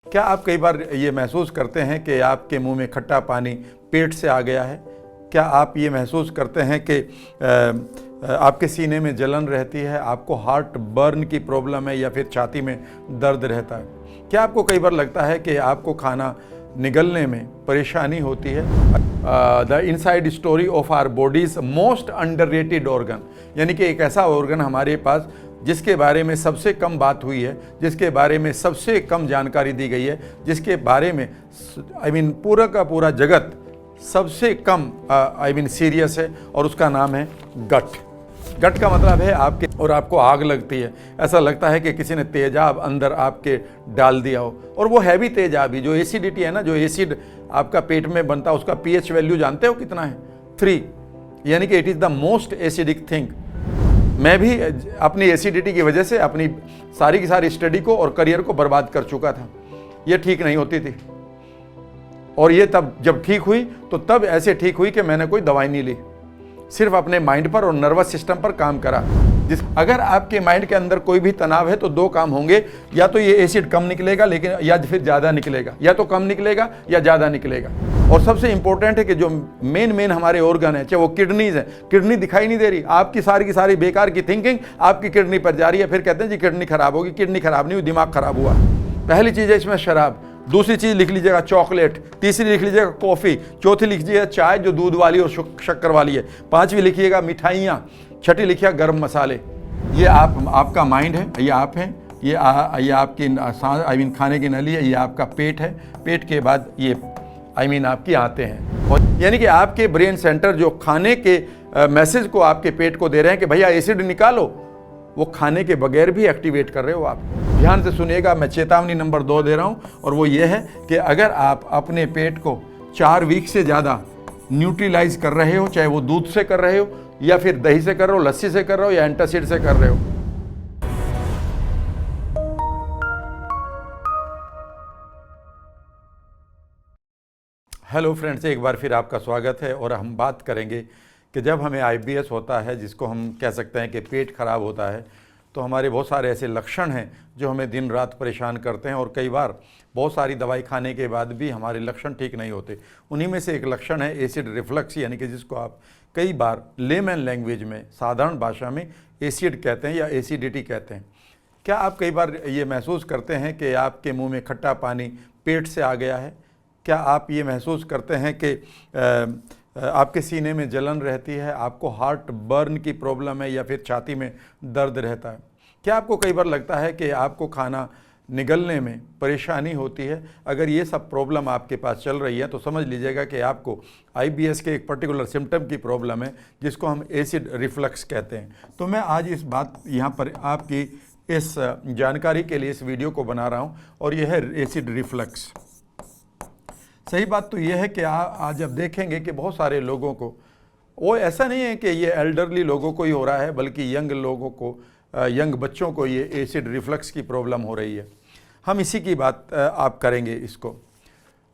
क्या आप कई बार ये महसूस करते हैं कि आपके मुंह में खट्टा पानी पेट से आ गया है? क्या आप ये महसूस करते हैं कि आपके सीने में जलन रहती है, आपको हार्ट बर्न की प्रॉब्लम है या फिर छाती में दर्द रहता है? क्या आपको कई बार लगता है कि आपको खाना निगलने में परेशानी होती है? The inside story of our body's most underrated organ, यानी कि एक ऐसा ऑर्गन हमारे पास जिसके बारे में सबसे कम बात हुई है, जिसके बारे में सबसे कम जानकारी दी गई है, जिसके बारे में पूरा का पूरा जगत सबसे कम सीरियस है, और उसका नाम है गट। गट का मतलब है आपके, और आपको आग लगती है, ऐसा लगता है कि किसी ने तेजाब अंदर आपके डाल दिया हो, और वो है भी तेजाब ही। जो एसिडिटी है ना, जो एसिड आपका पेट में बनता है, उसका पीएच वैल्यू जानते हो कितना है? 3, यानी कि it is the most acidic thing. मैं भी अपनी एसिडिटी की वजह से अपनी सारी की सारी स्टडी को और करियर को बर्बाद कर चुका था। ये ठीक नहीं होती थी, और ये तब जब ठीक हुई तो तब ऐसे ठीक हुई कि मैंने कोई दवाई नहीं ली, सिर्फ अपने माइंड पर और नर्वस सिस्टम पर काम करा। अगर आपके माइंड के अंदर कोई भी तनाव है तो 2 काम होंगे, या तो ये एसिड कम निकलेगा, लेकिन या फिर ज़्यादा निकलेगा, या तो कम निकलेगा या ज़्यादा निकलेगा। और सबसे इंपॉर्टेंट है कि जो मेन हमारे ऑर्गन है, चाहे वो किडनीज है, किडनी दिखाई नहीं दे रही, आपकी सारी की सारी बेकार की थिंकिंग आपकी किडनी पर जा रही है। फिर कहते हैं जी किडनी खराब होगी, किडनी खराब नहीं हुई, दिमाग खराब हुआ। पहली चीज़ है इसमें शराब, दूसरी चीज़ लिख लीजिएगा चॉकलेट, तीसरी लिख लीजिएगा कॉफ़ी, चौथी लिख लीजिएगा चाय जो दूध वाली और शक्कर वाली है, 5वीं लिखिएगा मिठाइयाँ, 6ठी लिखिएगा गर्म मसाले। ये आपका माइंड है, ये आप हैं, ये आपकी खाने की नली है, ये आपका पेट है, पेट के बाद ये आपकी आंतें हैं। और यानी कि आपके ब्रेन सेंटर जो खाने के मैसेज को आपके पेट को दे रहे हैं कि भैया एसिड निकालो, वो खाने के बगैर भी एक्टिवेट कर रहे हो आप। ध्यान से सुनिएगा, मैं चेतावनी नंबर 2 दे रहा हूँ, और वो ये है कि अगर आप अपने पेट को 4 वीक से ज़्यादा न्यूट्रिलाइज कर रहे हो, चाहे वो दूध से कर रहे हो या फिर दही से कर रहे हो, लस्सी से कर रहे हो या एंटासिड से कर रहे हो। हेलो फ्रेंड्स, एक बार फिर आपका स्वागत है। और हम बात करेंगे कि जब हमें IBS होता है, जिसको हम कह सकते हैं कि पेट खराब होता है, तो हमारे बहुत सारे ऐसे लक्षण हैं जो हमें दिन रात परेशान करते हैं, और कई बार बहुत सारी दवाई खाने के बाद भी हमारे लक्षण ठीक नहीं होते। उन्हीं में से एक लक्षण है एसिड रिफ्लक्स, यानी कि जिसको आप कई बार लेमन लैंग्वेज में, साधारण भाषा में एसिड कहते हैं या एसिडिटी कहते हैं। क्या आप कई बार ये महसूस करते हैं कि आपके मुँह में खट्टा पानी पेट से आ गया है? क्या आप ये महसूस करते हैं कि आपके सीने में जलन रहती है, आपको हार्ट बर्न की प्रॉब्लम है या फिर छाती में दर्द रहता है? क्या आपको कई बार लगता है कि आपको खाना निगलने में परेशानी होती है? अगर ये सब प्रॉब्लम आपके पास चल रही है तो समझ लीजिएगा कि आपको IBS के एक पर्टिकुलर सिम्टम की प्रॉब्लम है, जिसको हम एसिड रिफ्लक्स कहते हैं। तो मैं आज इस बात यहाँ पर आपकी इस जानकारी के लिए इस वीडियो को बना रहा हूँ, और यह है एसिड रिफ्लक्स। सही बात तो यह है कि आज अब देखेंगे कि बहुत सारे लोगों को, वो ऐसा नहीं है कि ये एल्डरली लोगों को ही हो रहा है, बल्कि यंग लोगों को, यंग बच्चों को ये एसिड रिफ्लक्स की प्रॉब्लम हो रही है। हम इसी की बात आप करेंगे इसको।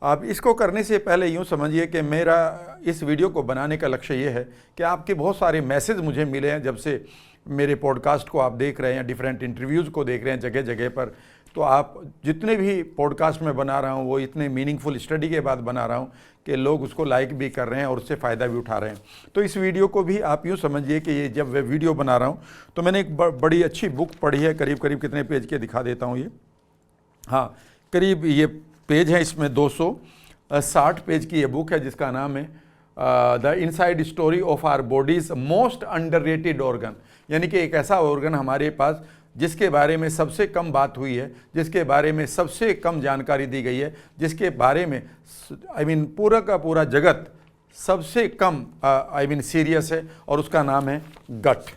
आप इसको करने से पहले यूँ समझिए कि मेरा इस वीडियो को बनाने का लक्ष्य ये है कि आपके बहुत सारे मैसेज मुझे मिले हैं जब से मेरे पॉडकास्ट को आप देख रहे हैं, डिफरेंट इंटरव्यूज़ को देख रहे हैं जगह जगह पर। तो आप जितने भी पॉडकास्ट में बना रहा हूँ वो इतने मीनिंगफुल स्टडी के बाद बना रहा हूँ कि लोग उसको लाइक भी कर रहे हैं और उससे फ़ायदा भी उठा रहे हैं। तो इस वीडियो को भी आप यूँ समझिए कि ये जब मैं वीडियो बना रहा हूँ तो मैंने एक बड़ी अच्छी बुक पढ़ी है, करीब करीब कितने पेज के दिखा देता हूँ ये, हाँ करीब ये पेज है, इसमें 260 पेज की ये बुक है, जिसका नाम है the inside story of our body's most underrated organ, यानी कि एक ऐसा ऑर्गन हमारे पास जिसके बारे में सबसे कम बात हुई है, जिसके बारे में सबसे कम जानकारी दी गई है, जिसके बारे में पूरा का पूरा जगत सबसे कम सीरियस है, और उसका नाम है गट।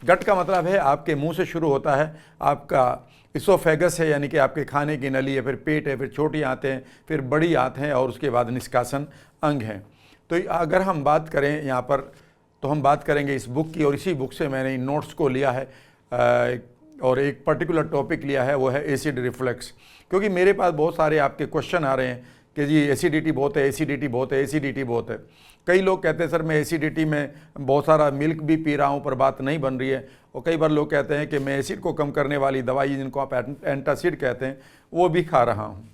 गट का मतलब है आपके मुंह से शुरू होता है, आपका इसोफेगस है, यानी कि आपके खाने की नली है, फिर पेट है, फिर छोटी आंतें हैं, फिर बड़ी आंतें हैं, और उसके बाद निष्कासन अंग हैं। तो अगर हम बात करें यहाँ पर, तो हम बात करेंगे इस बुक की, और इसी बुक से मैंने इन नोट्स को लिया है, और एक पर्टिकुलर टॉपिक लिया है, वो है एसिड रिफ्लक्स। क्योंकि मेरे पास बहुत सारे आपके क्वेश्चन आ रहे हैं कि जी एसिडिटी बहुत है, एसिडिटी बहुत है, एसिडिटी बहुत है। कई लोग कहते हैं सर मैं एसिडिटी में बहुत सारा मिल्क भी पी रहा हूँ पर बात नहीं बन रही है, और कई बार लोग कहते हैं कि मैं एसिड को कम करने वाली दवाई जिनको आप एंटासिड कहते हैं वो भी खा रहा हूँ।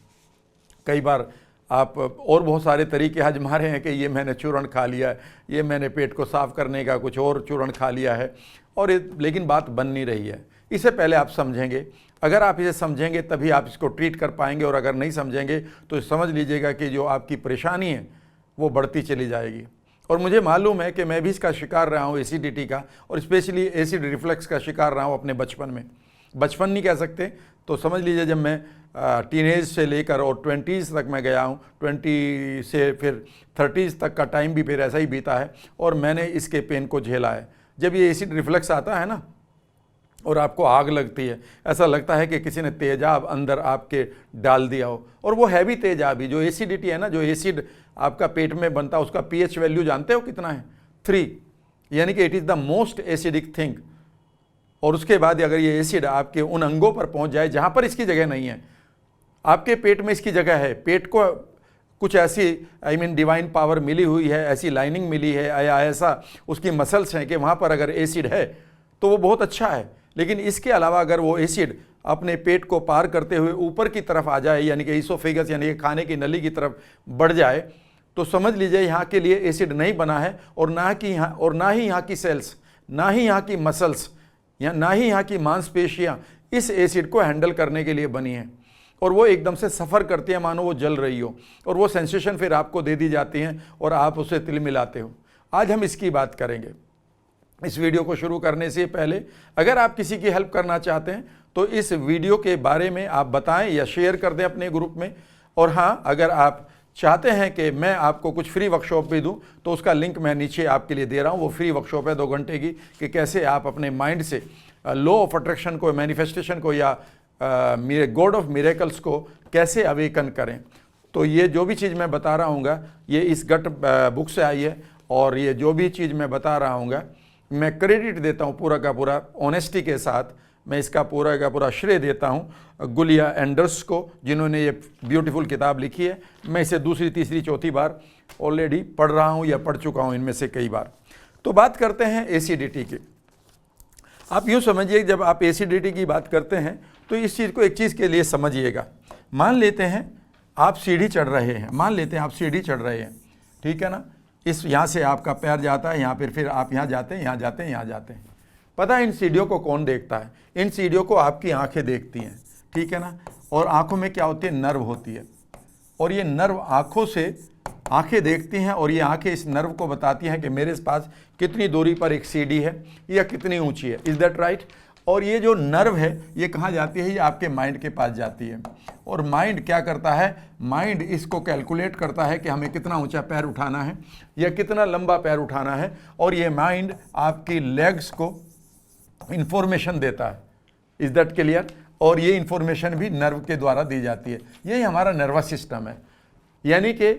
कई बार आप और बहुत सारे तरीके आजमा रहे हैं कि ये मैंने चूर्ण खा लिया है, ये मैंने पेट को साफ़ करने का कुछ और चूर्ण खा लिया है, और लेकिन बात बन नहीं रही है। इससे पहले आप समझेंगे, अगर आप इसे समझेंगे तभी आप इसको ट्रीट कर पाएंगे, और अगर नहीं समझेंगे तो समझ लीजिएगा कि जो आपकी परेशानी है वो बढ़ती चली जाएगी। और मुझे मालूम है कि मैं भी इसका शिकार रहा हूँ, एसिडिटी का, और स्पेशली एसिड रिफ्लक्स का शिकार रहा हूँ अपने बचपन में। बचपन नहीं कह सकते तो समझ लीजिए जब मैं टीनेज से लेकर और 20s तक मैं गया हूँ, 20 से फिर 30s तक का टाइम भी फिर ऐसा ही बीता है, और मैंने इसके पेन को झेला है। जब ये एसिड रिफ्लक्स आता है ना और आपको आग लगती है, ऐसा लगता है कि किसी ने तेजाब अंदर आपके डाल दिया हो, और वो है भी तेजाब ही। जो एसिडिटी है ना, जो एसिड आपका पेट में बनता है, उसका pH वैल्यू जानते हो कितना है? 3, यानी कि it is the most acidic thing. और उसके बाद अगर ये एसिड आपके उन अंगों पर पहुंच जाए जहां पर इसकी जगह नहीं है, आपके पेट में इसकी जगह है, पेट को कुछ ऐसी डिवाइन पावर मिली हुई है, ऐसी लाइनिंग मिली है, या ऐसा उसकी मसल्स हैं कि वहाँ पर अगर एसिड है तो वो बहुत अच्छा है। लेकिन इसके अलावा अगर वो एसिड अपने पेट को पार करते हुए ऊपर की तरफ आ जाए, यानी कि ईसोफेगस यानी कि खाने की नली की तरफ बढ़ जाए, तो समझ लीजिए यहाँ के लिए एसिड नहीं बना है, और ना ही यहाँ की सेल्स, ना ही यहाँ की मसल्स, या ना ही यहाँ की मांसपेशियाँ इस एसिड को हैंडल करने के लिए बनी हैं। और वो एकदम से सफ़र करती हैं मानो वो जल रही हो, और वो सेंसेशन फिर आपको दे दी जाती हैं और आप उसे तिल मिलाते हो। आज हम इसकी बात करेंगे। इस वीडियो को शुरू करने से पहले अगर आप किसी की हेल्प करना चाहते हैं तो इस वीडियो के बारे में आप बताएं या शेयर कर दें अपने ग्रुप में। और हाँ, अगर आप चाहते हैं कि मैं आपको कुछ फ्री वर्कशॉप भी दूं तो उसका लिंक मैं नीचे आपके लिए दे रहा हूं। वो फ्री वर्कशॉप है 2 घंटे की, कि कैसे आप अपने माइंड से लॉ ऑफ अट्रैक्शन को, मैनिफेस्टेशन को, या गॉड ऑफ मिरेकल्स को कैसे अवेकन करें। तो ये जो भी चीज़ मैं बता रहा हूँगा ये इस गट बुक से आई है, और ये जो भी चीज़ मैं बता रहा हूँगा मैं क्रेडिट देता हूँ पूरा का पूरा ऑनेस्टी के साथ। मैं इसका पूरा का पूरा श्रेय देता हूँ गुलिया एंडर्स को, जिन्होंने ये ब्यूटीफुल किताब लिखी है। मैं इसे दूसरी, तीसरी, चौथी बार ऑलरेडी पढ़ रहा हूँ या पढ़ चुका हूँ इनमें से कई बार। तो बात करते हैं एसिडिटी की। आप यूँ समझिए, जब आप एसिडिटी की बात करते हैं तो इस चीज़ को एक चीज़ के लिए समझिएगा। मान लेते हैं आप सीढ़ी चढ़ रहे हैं, मान लेते हैं आप सीढ़ी चढ़ रहे हैं, ठीक है ना। इस यहाँ से आपका पैर जाता है यहाँ पर, फिर आप यहाँ जाते हैं, यहाँ जाते हैं, यहाँ जाते हैं। पता है इन सीढ़ियों को कौन देखता है? इन सीढ़ियों को आपकी आंखें देखती हैं, ठीक है ना। और आंखों में क्या होती है? नर्व होती है, और ये नर्व आंखों से आंखें देखती हैं, और ये आंखें इस नर्व को बताती हैं कि मेरे पास कितनी दूरी पर एक सीढ़ी है या कितनी ऊंची है। Is that right? और ये जो नर्व है ये कहाँ जाती है? ये आपके माइंड के पास जाती है। और माइंड क्या करता है? माइंड इसको कैलकुलेट करता है कि हमें कितना ऊंचा पैर उठाना है या कितना लंबा पैर उठाना है, और ये माइंड आपकी लेग्स को इंफॉर्मेशन देता है। Is that clear? और ये इंफॉर्मेशन भी नर्व के द्वारा दी जाती है। यही हमारा नर्वस सिस्टम है। यानी कि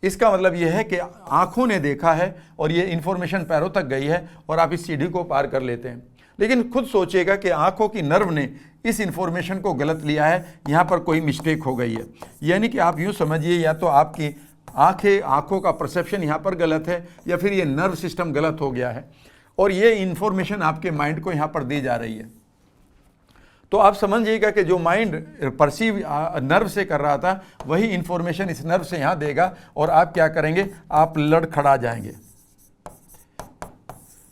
इसका मतलब यह है कि आंखों ने देखा है और ये इंफॉर्मेशन पैरों तक गई है और आप इस सीढ़ी को पार कर लेते हैं। लेकिन खुद सोचिएगा कि आंखों की नर्व ने इस इंफॉर्मेशन को गलत लिया है, यहाँ पर कोई मिस्टेक हो गई है। यानी कि आप यूँ समझिए, या तो आपकी आंखों का परसेप्शन यहाँ पर गलत है, या फिर ये नर्व सिस्टम गलत हो गया है, और ये इंफॉर्मेशन आपके माइंड को यहाँ पर दी जा रही है। तो आप समझिएगा कि जो माइंड परसीव नर्व से कर रहा था, वही इंफॉर्मेशन इस नर्व से यहाँ देगा, और आप क्या करेंगे? आप लड़खड़ा जाएंगे।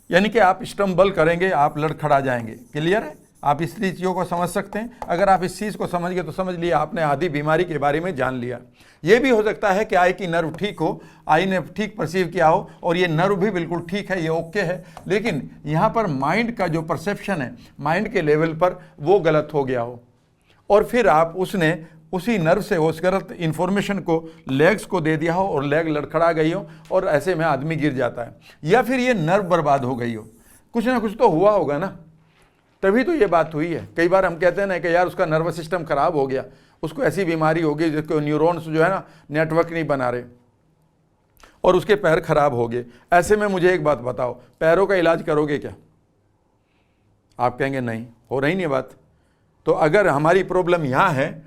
यानी कि आप स्टम्बल करेंगे, आप लड़खड़ा जाएंगे। क्लियर है? आप इस चीज़ों को समझ सकते हैं। अगर आप इस चीज़ को समझ गए तो समझ लिया आपने आधी बीमारी के बारे में जान लिया। ये भी हो सकता है कि आई की नर्व ठीक हो, आई ने ठीक परसीव किया हो, और ये नर्व भी बिल्कुल ठीक है, ये ओके है, लेकिन यहाँ पर माइंड का जो परसेप्शन है, माइंड के लेवल पर वो गलत हो गया हो, और फिर आप उसने उसी नर्व से उस गलत इन्फॉर्मेशन को लेग्स को दे दिया हो, और लेग लड़खड़ा गई हो, और ऐसे में आदमी गिर जाता है। या फिर ये नर्व बर्बाद हो गई हो, कुछ ना कुछ तो हुआ होगा ना, तभी तो ये बात हुई है। कई बार हम कहते हैं ना कि यार उसका नर्वस सिस्टम खराब हो गया, उसको ऐसी बीमारी हो गई जिसको न्यूरॉन्स जो है ना नेटवर्क नहीं बना रहे, और उसके पैर खराब हो गए। ऐसे में मुझे एक बात बताओ, पैरों का इलाज करोगे क्या? आप कहेंगे नहीं, हो रही नहीं बात। तो अगर हमारी प्रॉब्लम यहाँ है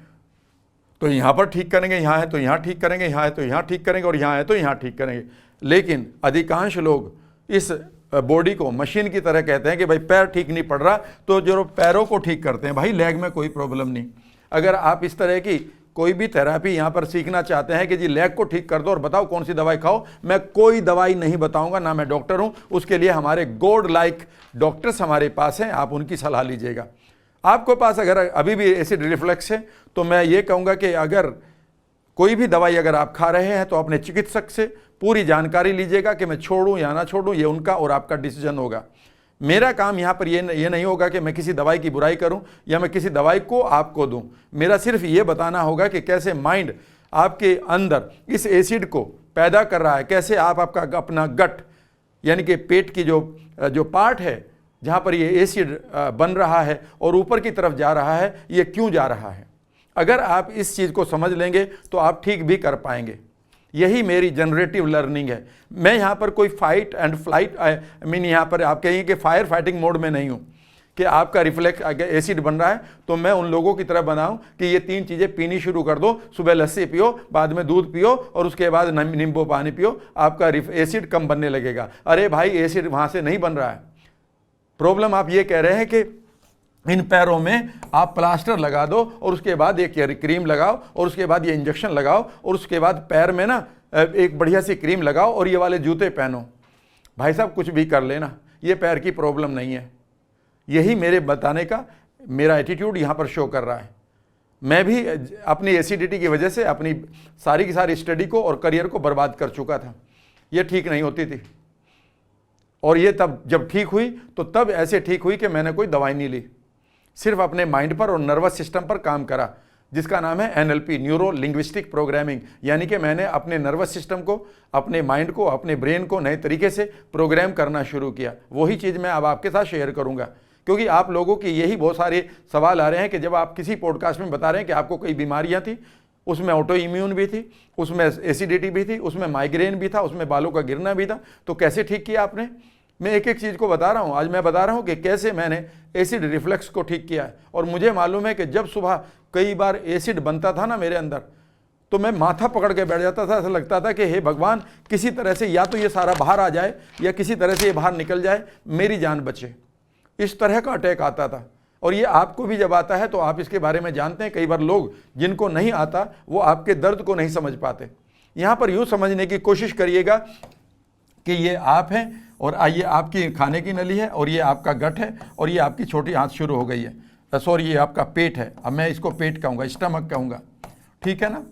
तो यहाँ पर ठीक करेंगे, यहाँ है तो यहाँ ठीक करेंगे, यहाँ है तो यहाँ ठीक करेंगे, और यहाँ है तो यहाँ ठीक करेंगे। लेकिन अधिकांश लोग इस बॉडी को मशीन की तरह कहते हैं कि भाई पैर ठीक नहीं पड़ रहा, तो जो पैरों को ठीक करते हैं, भाई लेग में कोई प्रॉब्लम नहीं। अगर आप इस तरह की कोई भी थेरेपी यहाँ पर सीखना चाहते हैं कि जी लेग को ठीक कर दो और बताओ कौन सी दवाई खाओ, मैं कोई दवाई नहीं बताऊंगा, ना मैं डॉक्टर हूं। उसके लिए हमारे गॉड लाइक डॉक्टर्स हमारे पास हैं, आप उनकी सलाह लीजिएगा। आपके पास अगर अभी भी एसिड रिफ्लक्स है तो मैं ये कहूँगा कि अगर कोई भी दवाई अगर आप खा रहे हैं तो अपने चिकित्सक से पूरी जानकारी लीजिएगा कि मैं छोड़ूं या ना छोड़ूं, ये उनका और आपका डिसीजन होगा। मेरा काम यहाँ पर ये नहीं होगा कि मैं किसी दवाई की बुराई करूं या मैं किसी दवाई को आपको दूं। मेरा सिर्फ ये बताना होगा कि कैसे माइंड आपके अंदर इस एसिड को पैदा कर रहा है, कैसे आपका अपना गट यानी कि पेट की जो पार्ट है जहाँ पर ये एसिड बन रहा है और ऊपर की तरफ जा रहा है, ये क्यों जा रहा है। अगर आप इस चीज़ को समझ लेंगे तो आप ठीक भी कर पाएंगे। यही मेरी जनरेटिव लर्निंग है। मैं यहाँ पर कोई फाइट एंड फ्लाइट यहाँ पर आप कहेंगे कि फायर फाइटिंग मोड में नहीं हूँ कि आपका रिफ्लेक्स अगर एसिड बन रहा है तो मैं उन लोगों की तरह बनाऊं कि ये 3 चीज़ें पीनी शुरू कर दो, सुबह लस्सी पियो, बाद में दूध पियो और उसके बाद नींबू पानी पियो, आपका एसिड कम बनने लगेगा। अरे भाई, एसिड वहाँ से नहीं बन रहा है। प्रॉब्लम आप ये कह रहे हैं कि इन पैरों में आप प्लास्टर लगा दो और उसके बाद एक क्रीम लगाओ और उसके बाद ये इंजेक्शन लगाओ और उसके बाद पैर में ना एक बढ़िया सी क्रीम लगाओ और ये वाले जूते पहनो। भाई साहब, कुछ भी कर लेना, ये पैर की प्रॉब्लम नहीं है। यही मेरे बताने का मेरा एटीट्यूड यहाँ पर शो कर रहा है। मैं भी अपनी एसिडिटी की वजह से अपनी सारी की सारी स्टडी को और करियर को बर्बाद कर चुका था। ये ठीक नहीं होती थी और ये तब जब ठीक हुई तो तब ऐसे ठीक हुई कि मैंने कोई दवाई नहीं ली, सिर्फ अपने माइंड पर और नर्वस सिस्टम पर काम करा, जिसका नाम है NLP, न्यूरो लिंग्विस्टिक प्रोग्रामिंग। यानी कि मैंने अपने नर्वस सिस्टम को, अपने माइंड को, अपने ब्रेन को नए तरीके से प्रोग्राम करना शुरू किया। वही चीज़ मैं अब आपके साथ शेयर करूंगा, क्योंकि आप लोगों की यही बहुत सारे सवाल आ रहे हैं कि जब आप किसी पॉडकास्ट में बता रहे हैं कि आपको कई बीमारियां थी, उसमें ऑटो इम्यून भी थी, उसमें एसिडिटी भी थी, उसमें माइग्रेन भी था, उसमें बालों का गिरना भी था, तो कैसे ठीक किया आपने। मैं एक एक चीज़ को बता रहा हूँ। आज मैं बता रहा हूँ कि कैसे मैंने एसिड रिफ्लक्स को ठीक किया है। और मुझे मालूम है कि जब सुबह कई बार एसिड बनता था ना मेरे अंदर, तो मैं माथा पकड़ के बैठ जाता था। ऐसा लगता था कि हे भगवान, किसी तरह से या तो ये सारा बाहर आ जाए या किसी तरह से ये बाहर निकल जाए, मेरी जान बचे। इस तरह का अटैक आता था। और ये आपको भी जब आता है तो आप इसके बारे में जानते हैं। कई बार लोग जिनको नहीं आता वो आपके दर्द को नहीं समझ पाते। यहाँ पर यूँ समझने की कोशिश करिएगा कि ये आप हैं और ये आपकी खाने की नली है और ये आपका गट है और ये आपकी छोटी आंत शुरू हो गई है। सॉरी, ये आपका पेट है। अब मैं इसको पेट कहूँगा, स्टमक कहूँगा, ठीक है ना।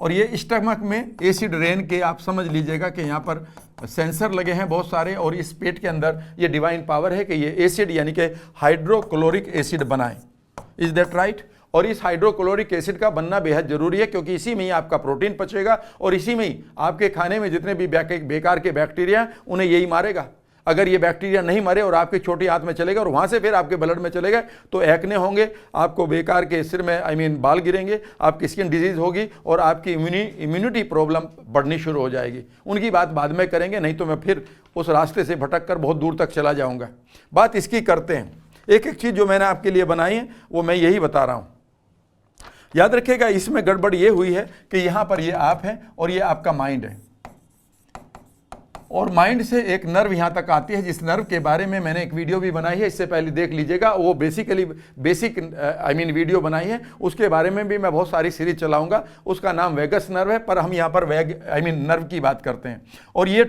और ये स्टमक में एसिड रेन के आप समझ लीजिएगा कि यहाँ पर सेंसर लगे हैं बहुत सारे, और इस पेट के अंदर ये डिवाइन पावर है कि ये एसिड यानी कि हाइड्रोक्लोरिक एसिड बनाए। Is that right. और इस हाइड्रोक्लोरिक एसिड का बनना बेहद जरूरी है, क्योंकि इसी में ही आपका प्रोटीन पचेगा और इसी में ही आपके खाने में जितने भी बेकार के बैक्टीरिया उन्हें यही मारेगा। अगर ये बैक्टीरिया नहीं मरे और आपकी छोटी आंत में चलेगा और वहाँ से फिर आपके ब्लड में चलेगा तो एक्ने होंगे, आपको बेकार के सिर में बाल गिरेंगे, आपकी स्किन डिजीज होगी और आपकी इम्यूनिटी प्रॉब्लम बढ़नी शुरू हो जाएगी। उनकी बात बाद में करेंगे, नहीं तो मैं फिर उस रास्ते से भटक कर बहुत दूर तक चला जाऊँगा। बात इसकी करते हैं। एक एक चीज़ जो मैंने आपके लिए बनाई है वो मैं यही बता रहा हूँ। याद रखिएगा, इसमें गड़बड़ ये हुई है कि यहाँ पर ये आप है और ये आपका माइंड है, और माइंड से एक नर्व यहाँ तक आती है, जिस नर्व के बारे में मैंने एक वीडियो भी बनाई है, इससे पहले देख लीजिएगा। वो बेसिक वीडियो बनाई है, उसके बारे में भी मैं बहुत सारी सीरीज चलाऊंगा। उसका नाम वेगस नर्व है, पर हम यहाँ पर नर्व की बात करते हैं। और ये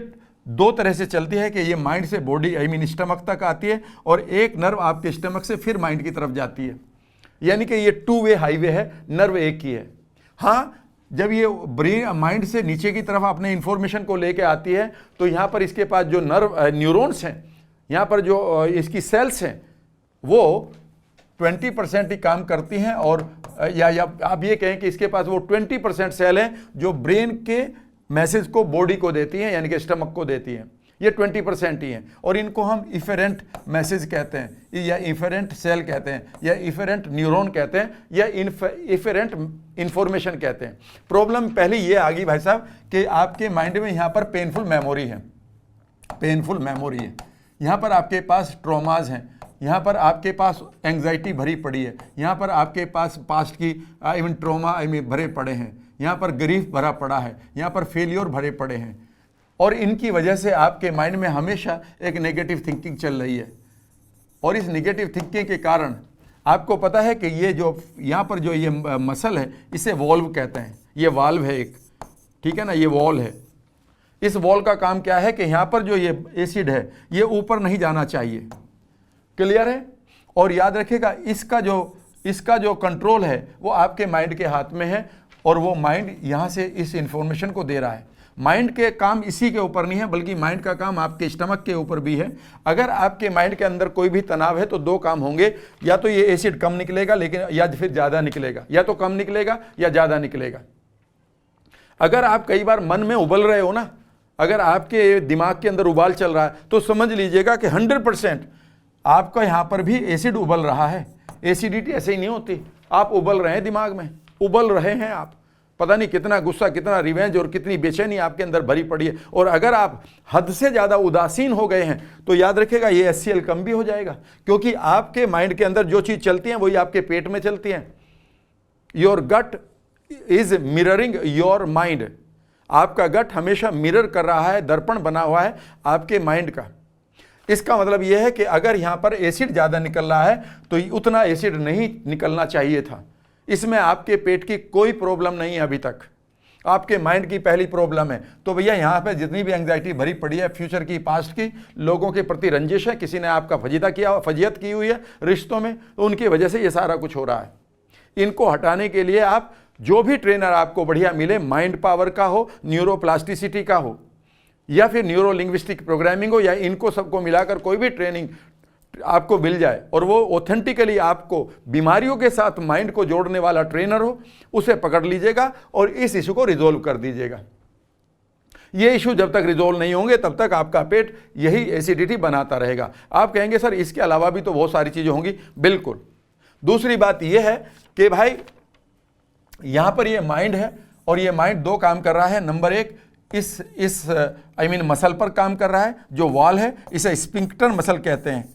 2 तरह से चलती है कि ये माइंड से बॉडी स्टमक तक आती है और एक नर्व आपके स्टमक से फिर माइंड की तरफ जाती है। यानी कि ये 2 वे हाईवे है, नर्व एक ही है। हाँ, जब ये ब्रेन माइंड से नीचे की तरफ अपने इंफॉर्मेशन को लेके आती है तो यहाँ पर इसके पास जो न्यूरॉन्स हैं, यहाँ पर जो इसकी सेल्स हैं वो 20% ही काम करती हैं, और या आप ये कहें कि इसके पास वो 20% सेल हैं जो ब्रेन के मैसेज को बॉडी को देती हैं, यानी कि स्टमक को देती हैं। ये 20% ही हैं, और इनको हम इफेरेंट मैसेज कहते हैं, या इफेरेंट सेल कहते हैं, या इफेरेंट न्यूरॉन कहते हैं, या इफेरेंट इंफॉर्मेशन कहते हैं। प्रॉब्लम पहले ये आ गई भाई साहब कि आपके माइंड में यहाँ पर पेनफुल मेमोरी है, यहाँ पर आपके पास ट्रॉमाज हैं, यहाँ पर आपके पास एंग्जाइटी भरी पड़ी है, यहाँ पर आपके पास पास्ट की ट्रॉमा भरे पड़े हैं, यहाँ पर ग्रीफ भरा पड़ा है, यहाँ पर फेलियर भरे पड़े हैं, और इनकी वजह से आपके माइंड में हमेशा एक नेगेटिव थिंकिंग चल रही है। और इस नेगेटिव थिंकिंग के कारण आपको पता है कि ये जो यहाँ पर जो ये मसल है इसे वॉल्व कहते हैं, ये वाल्व है एक, ठीक है ना, ये वॉल है। इस वॉल का काम क्या है कि यहाँ पर जो ये एसिड है ये ऊपर नहीं जाना चाहिए, क्लियर है। और याद रखिएगा इसका जो कंट्रोल है वो आपके माइंड के हाथ में है, और वो माइंड यहाँ से इस इंफॉर्मेशन को दे रहा है। माइंड के काम इसी के ऊपर नहीं है, बल्कि माइंड का काम आपके स्टमक के ऊपर भी है। अगर आपके माइंड के अंदर कोई भी तनाव है तो दो काम होंगे, या तो ये एसिड कम निकलेगा लेकिन, या फिर ज़्यादा निकलेगा, या तो कम निकलेगा या ज़्यादा निकलेगा। अगर आप कई बार मन में उबल रहे हो ना, अगर आपके दिमाग के अंदर उबाल चल रहा है, तो समझ लीजिएगा कि 100% आपका यहाँ पर भी एसिड उबल रहा है। एसिडिटी ऐसे ही नहीं होती, आप उबल रहे हैं, दिमाग में उबल रहे हैं आप, पता नहीं कितना गुस्सा, कितना रिवेंज और कितनी बेचैनी आपके अंदर भरी पड़ी है। और अगर आप हद से ज़्यादा उदासीन हो गए हैं तो याद रखिएगा ये HCl कम भी हो जाएगा, क्योंकि आपके माइंड के अंदर जो चीज़ चलती है वही आपके पेट में चलती है। Your gut is mirroring your mind, आपका गट हमेशा मिरर कर रहा है, दर्पण बना हुआ है आपके माइंड का। इसका मतलब यह है कि अगर यहाँ पर एसिड ज़्यादा निकल रहा है तो उतना एसिड नहीं निकलना चाहिए था। इसमें आपके पेट की कोई प्रॉब्लम नहीं है अभी तक, आपके माइंड की पहली प्रॉब्लम है। तो भैया यहाँ पे जितनी भी एंग्जाइटी भरी पड़ी है, फ्यूचर की, पास्ट की, लोगों के प्रति रंजिश है, किसी ने आपका फजीयत की हुई है रिश्तों में, तो उनकी वजह से ये सारा कुछ हो रहा है। इनको हटाने के लिए आप जो भी ट्रेनर आपको बढ़िया मिले, माइंड पावर का हो, न्यूरोप्लास्टिसिटी का हो, या फिर न्यूरो लिंग्विस्टिक प्रोग्रामिंग हो, या इनको सबको मिलाकर कोई भी ट्रेनिंग आपको मिल जाए और वो ऑथेंटिकली आपको बीमारियों के साथ माइंड को जोड़ने वाला ट्रेनर हो, उसे पकड़ लीजिएगा और इस इशू को रिजोल्व कर दीजिएगा। ये इशू जब तक रिजोल्व नहीं होंगे तब तक आपका पेट यही एसिडिटी बनाता रहेगा। आप कहेंगे सर इसके अलावा भी तो बहुत सारी चीज़ें होंगी, बिल्कुल। दूसरी बात यह है कि भाई यहाँ पर ये माइंड है और ये माइंड दो काम कर रहा है। नंबर एक, इस मसल पर काम कर रहा है, जो वॉल है इसे स्फिंक्टर मसल कहते हैं,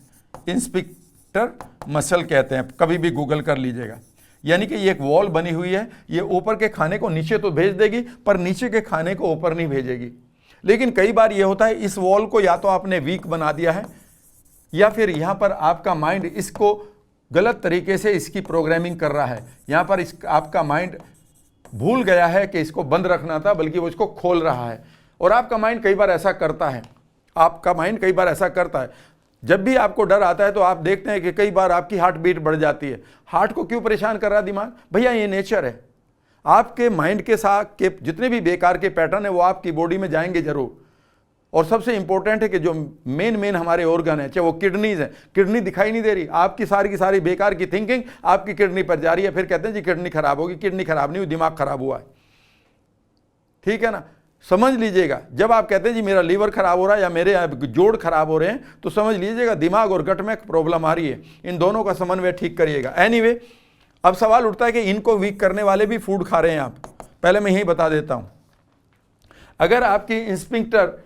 स्फिंक्टर मसल कहते हैं, कभी भी गूगल कर लीजिएगा। यानी कि ये एक वॉल बनी हुई है, ये ऊपर के खाने को नीचे तो भेज देगी पर नीचे के खाने को ऊपर नहीं भेजेगी। लेकिन कई बार ये होता है इस वॉल को या तो आपने वीक बना दिया है, या फिर यहाँ पर आपका माइंड इसको गलत तरीके से इसकी प्रोग्रामिंग कर रहा है। यहाँ पर आपका माइंड भूल गया है कि इसको बंद रखना था, बल्कि वो इसको खोल रहा है। और आपका माइंड कई बार ऐसा करता है, आपका माइंड कई बार ऐसा करता है। जब भी आपको डर आता है तो आप देखते हैं कि कई बार आपकी हार्ट बीट बढ़ जाती है। हार्ट को क्यों परेशान कर रहा है दिमाग? भैया ये नेचर है। आपके माइंड के साथ के जितने भी बेकार के पैटर्न है वो आपकी बॉडी में जाएंगे जरूर। और सबसे इंपॉर्टेंट है कि जो मेन हमारे ऑर्गन है, चाहे वो किडनीज है, किडनी दिखाई नहीं दे रही, आपकी सारी की सारी बेकार की थिंकिंग आपकी किडनी पर जा रही है। फिर कहते हैं जी किडनी खराब होगी, किडनी खराब नहीं हुई, दिमाग खराब हुआ है। ठीक है ना, समझ लीजिएगा। जब आप कहते हैं जी मेरा लीवर खराब हो रहा है या मेरे जोड़ खराब हो रहे हैं, तो समझ लीजिएगा दिमाग और गट में प्रॉब्लम आ रही है। इन दोनों का समन्वय ठीक करिएगा। एनीवे, अब सवाल उठता है कि इनको वीक करने वाले भी फूड खा रहे हैं आप। पहले मैं यही बता देता हूं, अगर आपकी स्फिंक्टर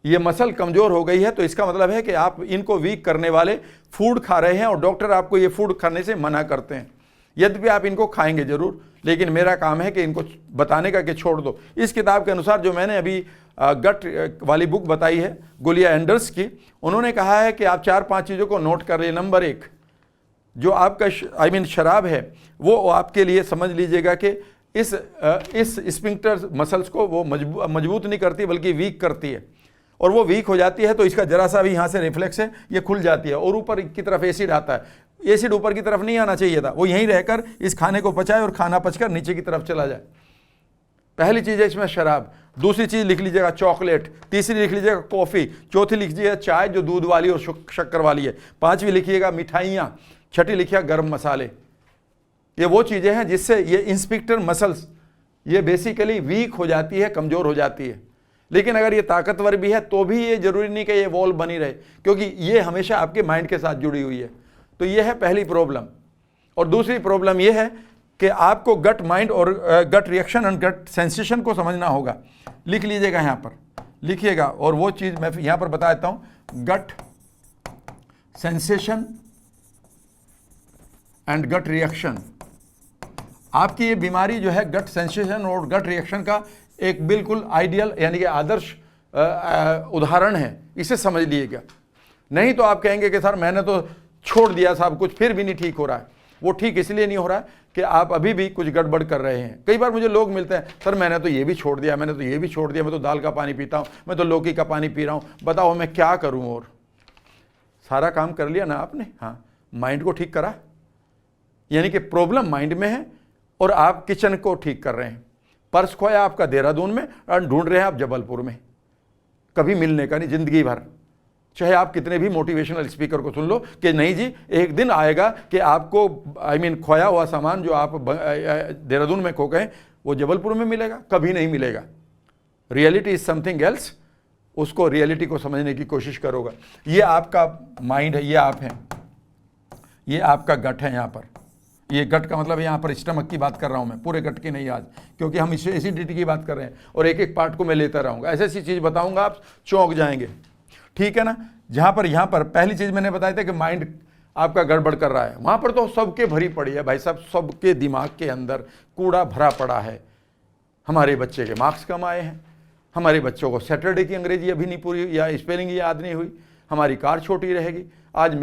ये मसल कमजोर हो गई है तो इसका मतलब है कि आप इनको वीक करने वाले फूड खा रहे हैं और डॉक्टर आपको ये फूड खाने से मना करते हैं। यद्यपि आप इनको खाएंगे जरूर, लेकिन मेरा काम है कि इनको बताने का कि छोड़ दो। इस किताब के अनुसार जो मैंने अभी गट वाली बुक बताई है गुलिया एंडर्स की, उन्होंने कहा है कि आप 4-5 चीज़ों को नोट कर लिए। नंबर एक, जो आपका शराब है वो आपके लिए समझ लीजिएगा कि इस स्फिंक्टर मसल्स को वो मजबूत नहीं करती बल्कि वीक करती है। और वो वीक हो जाती है तो इसका जरा सा भी यहाँ से रिफ्लेक्स है, ये खुल जाती है और ऊपर की तरफ एसिड आता है। एसिड ऊपर की तरफ नहीं आना चाहिए था, वो यहीं रहकर इस खाने को पचाए और खाना पचकर नीचे की तरफ चला जाए। पहली चीज़ है इसमें शराब। दूसरी चीज़ लिख लीजिएगा चॉकलेट। तीसरी लिख लीजिएगा कॉफ़ी। चौथी लिख लीजिएगा चाय जो दूध वाली और शक्कर वाली है। पांचवी लिखिएगा मिठाइयाँ। छठी लिखिएगा गर्म मसाले। ये वो चीज़ें हैं जिससे ये स्फिंक्टर मसल्स ये बेसिकली वीक हो जाती है, कमज़ोर हो जाती है। लेकिन अगर ये ताकतवर भी है तो भी ये जरूरी नहीं कि ये वॉल बनी रहे, क्योंकि ये हमेशा आपके माइंड के साथ जुड़ी हुई है। तो ये है पहली प्रॉब्लम। और दूसरी प्रॉब्लम ये है कि आपको गट माइंड और गट रिएक्शन एंड गट सेंसेशन को समझना होगा। लिख लीजिएगा, यहाँ पर लिखिएगा। और वो चीज़ मैं यहाँ पर बता देता हूँ, गट सेंसेशन एंड गट रिएक्शन। आपकी ये बीमारी जो है गट सेंसेशन और गट रिएक्शन का एक बिल्कुल आइडियल यानी कि आदर्श उदाहरण है। इसे समझ लीजिएगा। नहीं तो आप कहेंगे कि सर मैंने तो छोड़ दिया सब कुछ फिर भी नहीं ठीक हो रहा है। वो ठीक इसलिए नहीं हो रहा कि आप अभी भी कुछ गड़बड़ कर रहे हैं। कई बार मुझे लोग मिलते हैं, सर मैंने तो ये भी छोड़ दिया, मैंने तो ये भी छोड़ दिया, मैं तो दाल का पानी पीता हूँ, मैं तो लौकी का पानी पी रहा हूँ, बताओ मैं क्या करूँ। और सारा काम कर लिया ना आपने, हाँ, माइंड को ठीक करा, यानी कि प्रॉब्लम माइंड में है और आप किचन को ठीक कर रहे हैं। पर्स खोया आपका देहरादून में और ढूंढ रहे हैं आप जबलपुर में, कभी मिलने का नहीं जिंदगी भर। चाहे आप कितने भी मोटिवेशनल स्पीकर को सुन लो कि नहीं जी एक दिन आएगा कि आपको खोया हुआ सामान जो आप देहरादून में खो गए वो जबलपुर में मिलेगा, कभी नहीं मिलेगा। Reality is something else. उसको रियलिटी को समझने की कोशिश करोगा। ये आपका माइंड है, ये आप हैं, ये आपका गट है। यहाँ पर ये गट का मतलब यहाँ पर स्टमक की बात कर रहा हूँ मैं, पूरे गट की नहीं आज, क्योंकि हम एसिडिटी की बात कर रहे हैं और एक एक पार्ट को मैं लेता रहूँगा। ऐसी ऐसी चीज़ बताऊँगा आप चौंक जाएंगे, ठीक है ना। जहाँ पर पहली चीज़ मैंने बताया था कि माइंड आपका गड़बड़ कर रहा है, वहाँ पर तो सबके भरी पड़ी है भाई साहब, सबके दिमाग के अंदर कूड़ा भरा पड़ा है। हमारे बच्चे के मार्क्स कम आए हैं, हमारे बच्चों को सैटरडे की अंग्रेजी अभी नहीं पूरी या स्पेलिंग याद नहीं हुई, हमारी कार छोटी रहेगी, आज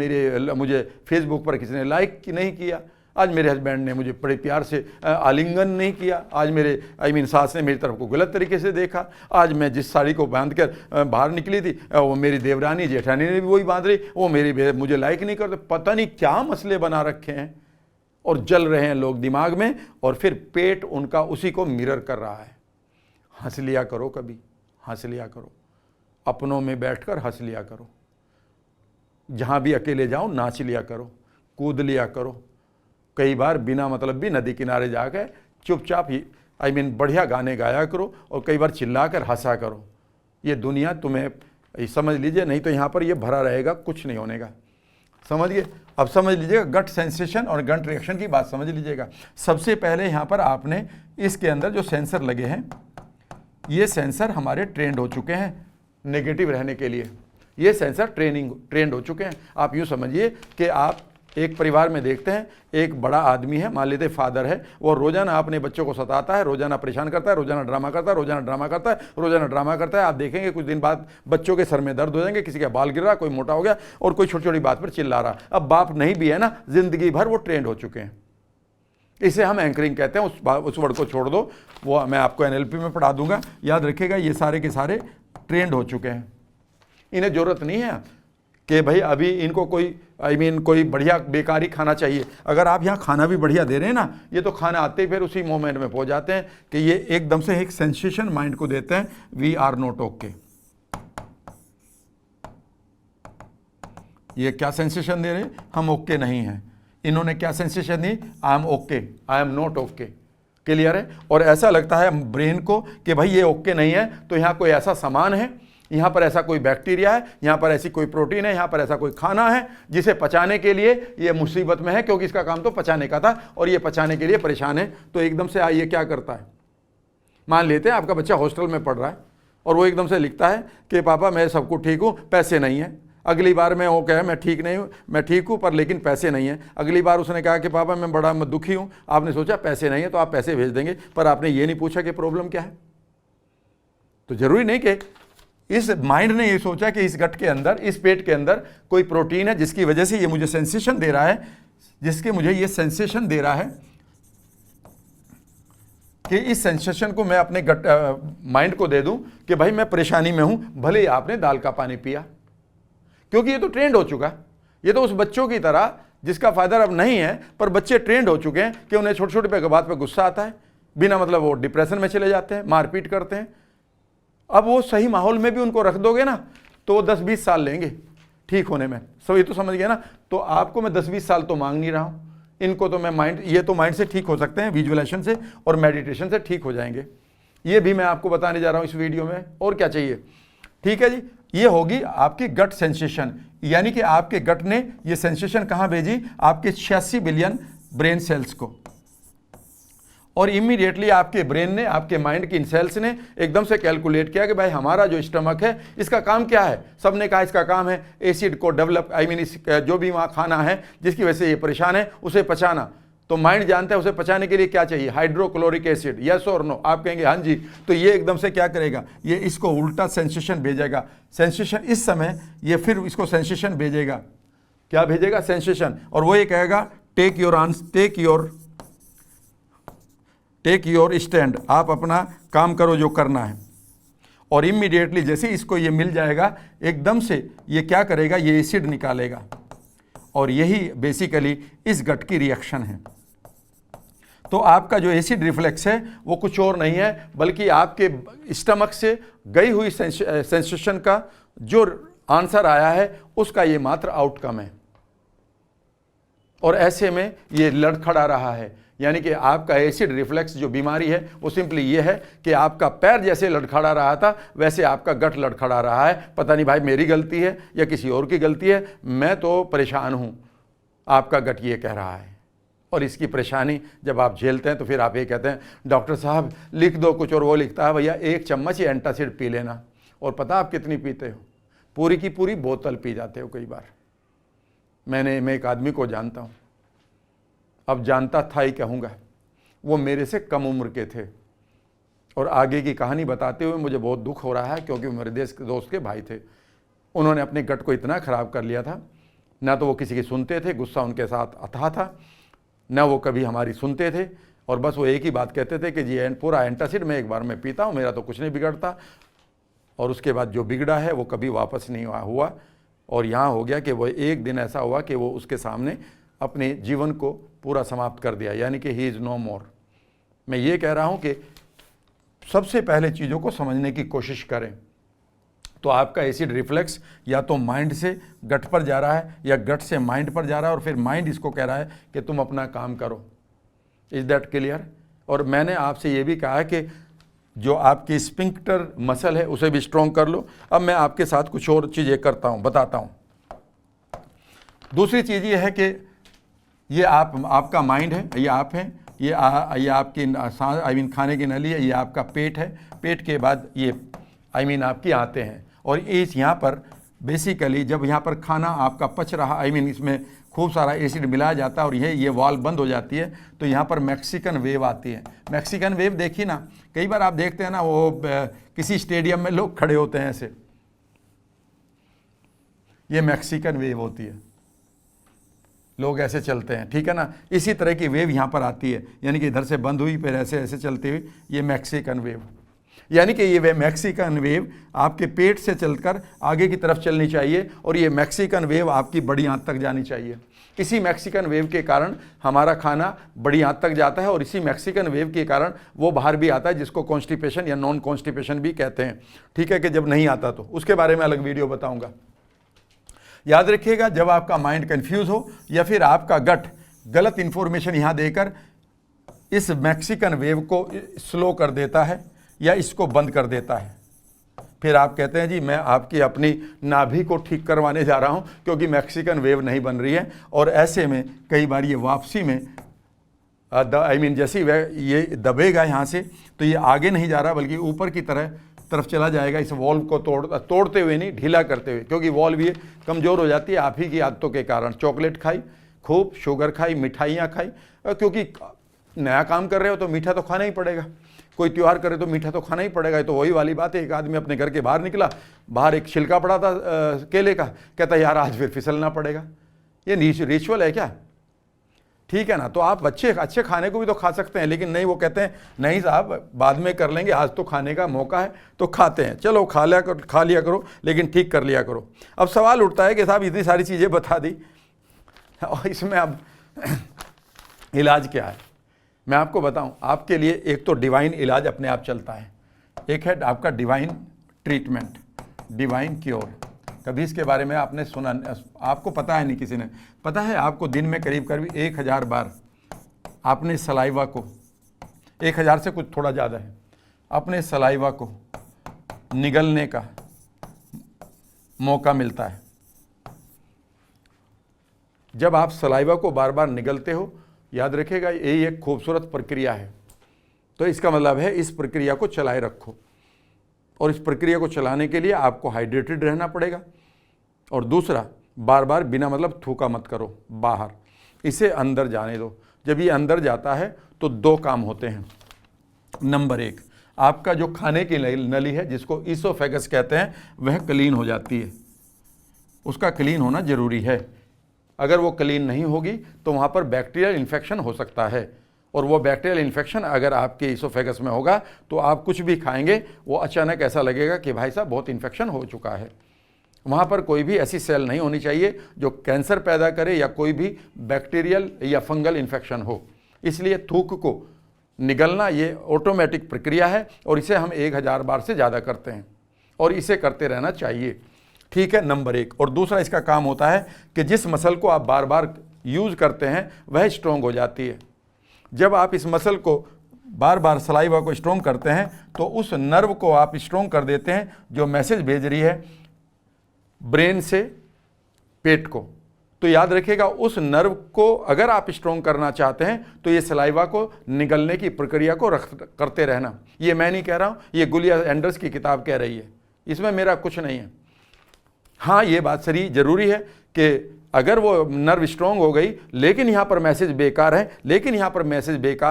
मुझे फेसबुक पर किसी ने लाइक नहीं किया, आज मेरे हस्बैंड ने मुझे बड़े प्यार से आलिंगन नहीं किया, आज मेरे सास ने मेरी तरफ को गलत तरीके से देखा, आज मैं जिस साड़ी को बांध कर बाहर निकली थी वो मेरी देवरानी जेठानी ने भी वही बांध रही, वो मुझे लाइक नहीं करते। पता नहीं क्या मसले बना रखे हैं और जल रहे हैं लोग दिमाग में, और फिर पेट उनका उसी को मिरर कर रहा है। हंस लिया करो, कभी हंस लिया करो, अपनों में बैठकर हंस लिया करो, जहाँ भी अकेले जाओ नाच लिया करो, कूद लिया करो। कई बार बिना मतलब भी नदी किनारे जाकर चुपचाप ही बढ़िया गाने गाया करो और कई बार चिल्लाकर हंसा करो। ये दुनिया तुम्हें समझ लीजिए, नहीं तो यहाँ पर ये भरा रहेगा, कुछ नहीं होने का। समझिए, अब समझ लीजिएगा गट सेंसेशन और गट रिएक्शन की बात समझ लीजिएगा। सबसे पहले यहाँ पर आपने इसके अंदर जो सेंसर लगे हैं, ये सेंसर हमारे ट्रेंड हो चुके हैं नेगेटिव रहने के लिए। ये सेंसर ट्रेंड हो चुके हैं। आप यूँ समझिए कि आप एक परिवार में देखते हैं, एक बड़ा आदमी है, मान लीजिए फादर है, वो रोजाना अपने बच्चों को सताता है, रोजाना परेशान करता है, रोजाना ड्रामा करता है, रोजाना ड्रामा करता है, रोजाना ड्रामा करता है। आप देखेंगे कुछ दिन बाद बच्चों के सर में दर्द हो जाएंगे, किसी का बाल गिर रहा, कोई मोटा हो गया और कोई छोटी छोटी बात पर चिल्ला रहा। अब बाप नहीं भी है ना, जिंदगी भर वो ट्रेंड हो चुके हैं। इसे हम एंकरिंग कहते हैं। उस वर्ड को छोड़ दो, वो मैं आपको NLP में पढ़ा दूंगा, याद रखिएगा। ये सारे के सारे ट्रेंड हो चुके हैं, इन्हें जरूरत नहीं है कि भाई अभी इनको कोई बढ़िया बेकारी खाना चाहिए। अगर आप यहाँ खाना भी बढ़िया दे रहे हैं ना, ये तो खाना आते ही फिर उसी मोमेंट में पहुंच जाते हैं कि ये एकदम से एक सेंसेशन माइंड को देते हैं, वी आर नॉट ओके। ये क्या सेंसेशन दे रहे हैं, हम ओके नहीं हैं। इन्होंने क्या sensation the, I am okay, I am not okay. Clear है। और ऐसा लगता है ब्रेन को कि भाई ये ओके नहीं है, तो यहाँ कोई ऐसा सामान है, यहाँ पर ऐसा कोई बैक्टीरिया है, यहाँ पर ऐसी कोई प्रोटीन है, यहाँ पर ऐसा कोई खाना है जिसे पचाने के लिए ये मुसीबत में है, क्योंकि इसका काम तो पचाने का था और ये पचाने के लिए परेशान है। तो एकदम से ये क्या करता है, मान लेते हैं आपका बच्चा हॉस्टल में पढ़ रहा है और वो एकदम से लिखता है कि पापा मैं सब कुछ ठीक हूँ, पैसे नहीं है। अगली बार मैं वो कहे मैं ठीक नहीं हूँ, मैं ठीक हूँ पर लेकिन पैसे नहीं है। अगली बार उसने कहा कि पापा मैं बड़ा दुखी हूँ, आपने सोचा पैसे नहीं है तो आप पैसे भेज देंगे, पर आपने ये नहीं पूछा कि प्रॉब्लम क्या है। तो जरूरी नहीं कि इस माइंड ने ये सोचा कि इस गट के अंदर, इस पेट के अंदर कोई प्रोटीन है जिसकी वजह से ये मुझे सेंसेशन दे रहा है, जिसके मुझे ये सेंसेशन दे रहा है कि इस सेंसेशन को मैं अपने गट माइंड को दे दूं कि भाई मैं परेशानी में हूं, भले ही आपने दाल का पानी पिया। क्योंकि ये तो ट्रेंड हो चुका। ये तो उस बच्चों की तरह जिसका फादर अब नहीं है, पर बच्चे ट्रेंड हो चुके हैं कि उन्हें छोटे छोटे बात पे गुस्सा आता है, बिना मतलब वो डिप्रेशन में चले जाते हैं, मारपीट करते हैं। अब वो सही माहौल में भी उनको रख दोगे ना तो 10-20 साल लेंगे ठीक होने में। सब ये तो समझ गए ना। तो आपको मैं 10-20 साल तो मांग नहीं रहा हूं, इनको तो मैं ये तो माइंड से ठीक हो सकते हैं, विजुअलाइजेशन से और मेडिटेशन से ठीक हो जाएंगे। ये भी मैं आपको बताने जा रहा हूं इस वीडियो में। और क्या चाहिए, ठीक है जी। ये होगी आपकी गट सेंसेशन, यानी कि आपके गट ने ये सेंसेशन कहां भेजी, आपके 86 बिलियन ब्रेन सेल्स को, और इमीडिएटली आपके ब्रेन ने, आपके माइंड की इन सेल्स ने एकदम से कैलकुलेट किया कि भाई हमारा जो स्टमक है इसका काम क्या है। सबने कहा इसका काम है एसिड को डेवलप, जो भी वहाँ खाना है जिसकी वजह से ये परेशान है उसे पचाना। तो माइंड जानता है उसे पचाने के लिए क्या चाहिए, हाइड्रोक्लोरिक एसिड। यस और नो, आप कहेंगे हाँ जी। तो ये एकदम से क्या करेगा, ये इसको उल्टा सेंसेशन भेजेगा। सेंसेशन इस समय ये फिर इसको सेंसेशन भेजेगा, क्या भेजेगा, सेंसेशन। और वो ये कहेगा टेक योर स्टैंड, आप अपना काम करो जो करना है। और इमीडिएटली जैसे इसको ये मिल जाएगा, एकदम से ये क्या करेगा, ये एसिड निकालेगा। और यही बेसिकली इस गट की रिएक्शन है। तो आपका जो एसिड रिफ्लेक्स है वो कुछ और नहीं है, बल्कि आपके स्टमक से गई हुई सेंसेशन का जो आंसर आया है उसका ये मात्र आउटकम है। और ऐसे में ये लड़खड़ा रहा है, यानी कि आपका एसिड रिफ्लेक्स जो बीमारी है वो सिंपली ये है कि आपका पैर जैसे लड़खड़ा रहा था वैसे आपका गट लड़खड़ा रहा है। पता नहीं भाई मेरी गलती है या किसी और की गलती है, मैं तो परेशान हूँ, आपका गट ये कह रहा है। और इसकी परेशानी जब आप झेलते हैं तो फिर आप ये कहते हैं डॉक्टर साहब लिख दो कुछ, और वो लिखता है भैया 1 चम्मच ही एंटासिड पी लेना। और पता आप कितनी पीते हो? पूरी की पूरी बोतल पी जाते हो कई बार। मैं एक आदमी को जानता हूँ, अब जानता था ही कहूँगा, वो मेरे से कम उम्र के थे। और आगे की कहानी बताते हुए मुझे बहुत दुख हो रहा है, क्योंकि वो मेरे दोस्त के भाई थे। उन्होंने अपने गट को इतना ख़राब कर लिया था, ना तो वो किसी की सुनते थे, गुस्सा उनके साथ अथाह था, ना वो कभी हमारी सुनते थे। और बस वो एक ही बात कहते थे कि जी पूरा एंटासिड मैं एक बार में पीता हूँ, मेरा तो कुछ नहीं बिगड़ता। और उसके बाद जो बिगड़ा है वो कभी वापस नहीं हुआ। और यहाँ हो गया कि वो एक दिन ऐसा हुआ कि वो उसके सामने अपने जीवन को पूरा समाप्त कर दिया, यानी कि ही इज़ नो मोर। मैं ये कह रहा हूँ कि सबसे पहले चीज़ों को समझने की कोशिश करें। तो आपका एसिड रिफ्लेक्स या तो माइंड से गट पर जा रहा है या गट से माइंड पर जा रहा है, और फिर माइंड इसको कह रहा है कि तुम अपना काम करो। Is that clear? और मैंने आपसे ये भी कहा है कि जो आपकी स्फिंक्टर मसल है उसे भी स्ट्रॉन्ग कर लो। अब मैं आपके साथ कुछ और चीज़ें करता हूँ, बताता हूँ। दूसरी चीज़ ये है कि ये आपका माइंड है, ये आप हैं, ये आपकी खाने की नली है, ये आपका पेट है, पेट के बाद ये आपकी आंतें हैं। और इस यहाँ पर बेसिकली जब यहाँ पर खाना आपका पच रहा, इसमें खूब सारा एसिड मिलाया जाता है और ये वाल्व बंद हो जाती है, तो यहाँ पर मैक्सिकन वेव आती है। मैक्सिकन वेव देखी ना, कई बार आप देखते हैं ना, वो किसी स्टेडियम में लोग खड़े होते हैं ऐसे, ये मैक्सिकन वेव होती है, लोग ऐसे चलते हैं, ठीक है ना। इसी तरह की वेव यहाँ पर आती है, यानी कि इधर से बंद हुई फिर ऐसे ऐसे चलती हुई, ये मैक्सिकन वेव। यानी कि ये मैक्सिकन वेव आपके पेट से चलकर आगे की तरफ चलनी चाहिए, और ये मैक्सिकन वेव आपकी बड़ी आंत तक जानी चाहिए। इसी मैक्सिकन वेव के कारण हमारा खाना बड़ी आंत तक जाता है, और इसी मैक्सिकन वेव के कारण वो बाहर भी आता है, जिसको कॉन्स्टिपेशन या नॉन कॉन्स्टिपेशन भी कहते हैं, ठीक है। कि जब नहीं आता तो उसके बारे में अलग वीडियो बताऊंगा। याद रखिएगा, जब आपका माइंड कंफ्यूज हो या फिर आपका गट गलत इंफॉर्मेशन यहाँ देकर इस मैक्सिकन वेव को स्लो कर देता है या इसको बंद कर देता है, फिर आप कहते हैं जी मैं आपकी अपनी नाभि को ठीक करवाने जा रहा हूँ क्योंकि मैक्सिकन वेव नहीं बन रही है। और ऐसे में कई बार ये वापसी में जैसे ये दबेगा यहाँ से, तो ये आगे नहीं जा रहा बल्कि ऊपर की तरफ चला जाएगा, इस वॉल्व को तोड़ते हुए नहीं, ढीला करते हुए, क्योंकि वॉल्व ये कमज़ोर हो जाती है आप ही की आदतों के कारण। चॉकलेट खाई खूब, शुगर खाई, मिठाइयाँ खाई, क्योंकि नया काम कर रहे हो तो मीठा तो खाना ही पड़ेगा, कोई त्यौहार करे तो मीठा तो खाना ही पड़ेगा। तो वही वाली बात है, एक आदमी अपने घर के बाहर निकला, बाहर एक छिलका पड़ा था केले का, कहता यार आज फिर फिसलना पड़ेगा। ये रिचुअल है क्या? ठीक है ना। तो आप अच्छे खाने को भी तो खा सकते हैं, लेकिन नहीं, वो कहते हैं नहीं साहब बाद में कर लेंगे, आज तो खाने का मौका है तो खाते हैं। चलो खा लिया करो, लेकिन ठीक कर लिया करो। अब सवाल उठता है कि साहब इतनी सारी चीज़ें बता दी और इसमें अब इलाज क्या है? मैं आपको बताऊं, आपके लिए एक तो डिवाइन इलाज अपने आप चलता है, एक है आपका डिवाइन ट्रीटमेंट, डिवाइन क्योर। कभी इसके बारे में आपने सुना? आपको पता है नहीं, किसी ने पता है आपको? दिन में करीब 1000 बार आपने सलाइवा को, 1000 से कुछ थोड़ा ज़्यादा है, अपने सलाइवा को निगलने का मौका मिलता है। जब आप सलाइवा को बार बार निगलते हो, याद रखिएगा यही एक खूबसूरत प्रक्रिया है। तो इसका मतलब है इस प्रक्रिया को चलाए रखो, और इस प्रक्रिया को चलाने के लिए आपको हाइड्रेटेड रहना पड़ेगा। और दूसरा, बार बार बिना मतलब थूका मत करो बाहर, इसे अंदर जाने दो। जब ये अंदर जाता है तो 2 काम होते हैं। नंबर 1, आपका जो खाने की नली है जिसको ईसोफेगस कहते हैं, वह क्लीन हो जाती है, उसका क्लीन होना जरूरी है। अगर वो क्लीन नहीं होगी तो वहाँ पर बैक्टीरियल इन्फेक्शन हो सकता है, और वो बैक्टीरियल इन्फेक्शन अगर आपके इसोफेगस में होगा तो आप कुछ भी खाएंगे वो अचानक ऐसा लगेगा कि भाई साहब बहुत इन्फेक्शन हो चुका है। वहाँ पर कोई भी ऐसी सेल नहीं होनी चाहिए जो कैंसर पैदा करे या कोई भी बैक्टीरियल या फंगल इन्फेक्शन हो। इसलिए थूक को निगलना ये ऑटोमेटिक प्रक्रिया है और इसे हम 1000 बार से ज़्यादा करते हैं और इसे करते रहना चाहिए, ठीक है, नंबर 1। और दूसरा इसका काम होता है कि जिस मसल को आप बार बार यूज़ करते हैं वह स्ट्रोंग हो जाती है। जब आप इस मसल को बार बार सलाइवा को स्ट्रोंग करते हैं तो उस नर्व को आप स्ट्रोंग कर देते हैं जो मैसेज भेज रही है ब्रेन से पेट को। तो याद रखिएगा उस नर्व को अगर आप स्ट्रोंग करना चाहते हैं तो ये सलाइवा को निगलने की प्रक्रिया को करते रहना। ये मैं नहीं कह रहा हूँ, ये गुलिया एंडर्स की किताब कह रही है, इसमें मेरा कुछ नहीं है। हाँ, ये बात सही जरूरी है कि अगर वो नर्व स्ट्रोंग हो गई लेकिन यहाँ पर मैसेज बेकार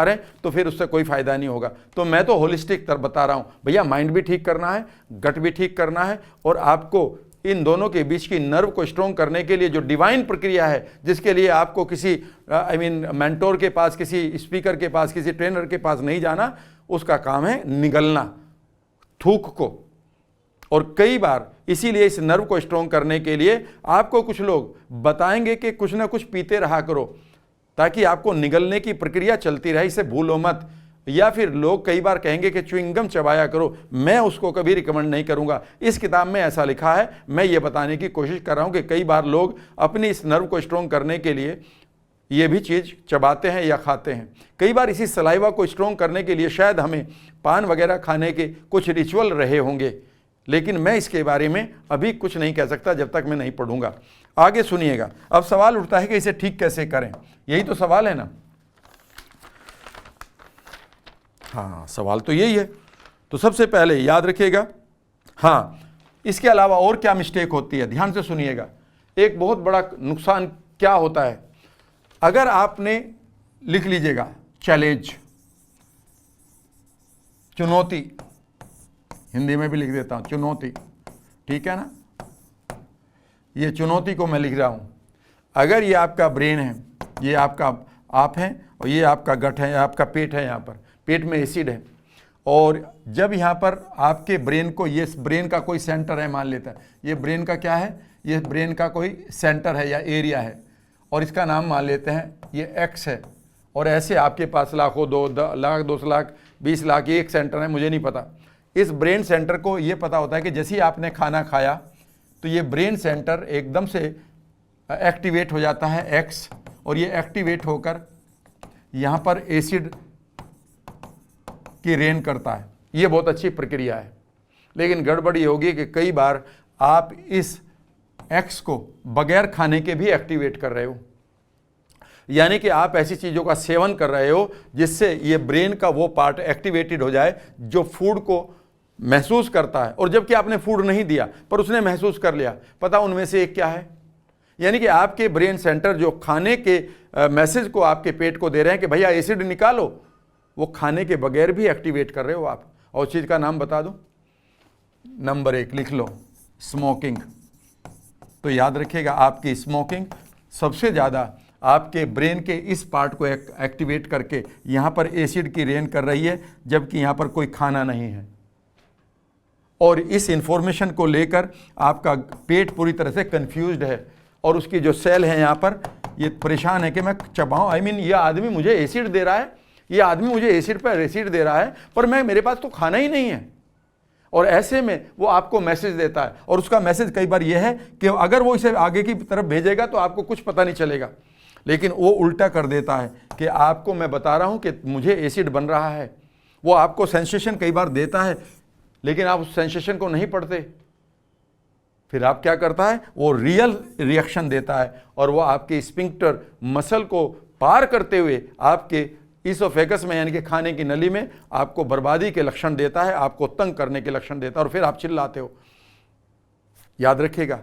है तो फिर उससे कोई फ़ायदा नहीं होगा। तो मैं तो होलिस्टिक तरफ बता रहा हूँ भैया, माइंड भी ठीक करना है, गट भी ठीक करना है, और आपको इन दोनों के बीच की नर्व को स्ट्रोंग करने के लिए जो डिवाइन प्रक्रिया है, जिसके लिए आपको किसी मेंटोर के पास, किसी स्पीकर के पास, किसी ट्रेनर के पास नहीं जाना, उसका काम है निगलना थूक को। और कई बार इसीलिए इस नर्व को स्ट्रोंग करने के लिए आपको कुछ लोग बताएंगे कि कुछ ना कुछ पीते रहा करो ताकि आपको निगलने की प्रक्रिया चलती रहे, इसे भूलो मत। या फिर लोग कई बार कहेंगे कि च्युइंगम चबाया करो, मैं उसको कभी रिकमेंड नहीं करूंगा। इस किताब में ऐसा लिखा है, मैं ये बताने की कोशिश कर रहा हूं कि कई बार लोग अपनी इस नर्व को स्ट्रोंग करने के लिए ये भी चीज़ चबाते हैं या खाते हैं। कई बार इसी सलाइवा को स्ट्रोंग करने के लिए शायद हमें पान वगैरह खाने के कुछ रिचुअल रहे होंगे, लेकिन मैं इसके बारे में अभी कुछ नहीं कह सकता जब तक मैं नहीं पढ़ूंगा। आगे सुनिएगा। अब सवाल उठता है कि इसे ठीक कैसे करें, यही तो सवाल है ना। हाँ, सवाल तो यही है। तो सबसे पहले याद रखिएगा, हाँ, इसके अलावा और क्या मिस्टेक होती है, ध्यान से सुनिएगा। एक बहुत बड़ा नुकसान क्या होता है, अगर आपने लिख लीजिएगा चैलेंज, चुनौती, हिंदी में भी लिख देता हूं चुनौती, ठीक है ना, ये चुनौती को मैं लिख रहा हूं। अगर ये आपका ब्रेन है, ये आपका आप है, और ये आपका गट है, आपका पेट है, यहाँ पर पेट में एसिड है, और जब यहाँ पर आपके ब्रेन को, ये ब्रेन का कोई सेंटर है मान लेता है, ये ब्रेन का क्या है, ये ब्रेन का कोई सेंटर है या एरिया है, और इसका नाम मान लेते हैं ये एक्स है, और ऐसे आपके पास लाखों, 2 लाख, 2 लाख, 20 लाख, ये एक सेंटर है, मुझे नहीं पता। इस ब्रेन सेंटर को ये पता होता है कि जैसे ही आपने खाना खाया तो ये ब्रेन सेंटर एकदम से एक्टिवेट हो जाता है एक्स, और ये एक्टिवेट होकर यहाँ पर एसिड की रेन करता है। ये बहुत अच्छी प्रक्रिया है, लेकिन गड़बड़ ये होगी कि कई बार आप इस एक्स को बगैर खाने के भी एक्टिवेट कर रहे हो, यानी कि आप ऐसी चीज़ों का सेवन कर रहे हो जिससे ये ब्रेन का वो पार्ट एक्टिवेटेड हो जाए जो फूड को महसूस करता है, और जबकि आपने फूड नहीं दिया पर उसने महसूस कर लिया। पता उनमें से एक क्या है, यानी कि आपके ब्रेन सेंटर जो खाने के मैसेज को आपके पेट को दे रहे हैं कि भैया एसिड निकालो, वो खाने के बगैर भी एक्टिवेट कर रहे हो आप। और चीज़ का नाम बता दो, नंबर 1 लिख लो, स्मोकिंग। तो याद रखिएगा, आपकी स्मोकिंग सबसे ज़्यादा आपके ब्रेन के इस पार्ट को एक्टिवेट करके यहाँ पर एसिड की रेन कर रही है, जबकि यहाँ पर कोई खाना नहीं है। और इस इंफॉर्मेशन को लेकर आपका पेट पूरी तरह से कंफ्यूज्ड है, और उसकी जो सेल है यहाँ पर ये परेशान है कि मैं चबाऊँ, ये आदमी मुझे एसिड दे रहा है, ये आदमी मुझे एसिड पर एसिड दे रहा है, पर मेरे पास तो खाना ही नहीं है। और ऐसे में वो आपको मैसेज देता है, और उसका मैसेज कई बार ये है कि अगर वो इसे आगे की तरफ भेजेगा तो आपको कुछ पता नहीं चलेगा, लेकिन वो उल्टा कर देता है कि आपको मैं बता रहा हूँ कि मुझे एसिड बन रहा है। वो आपको सेंसेशन कई बार देता है, लेकिन आप उस सेंसेशन को नहीं पढ़ते। फिर आप क्या करता है, वो रियल रिएक्शन देता है, और वो आपके स्फिंक्टर मसल को पार करते हुए आपके इसोफेगस में, यानी कि खाने की नली में, आपको बर्बादी के लक्षण देता है, आपको तंग करने के लक्षण देता है, और फिर आप चिल्लाते हो। याद रखिएगा,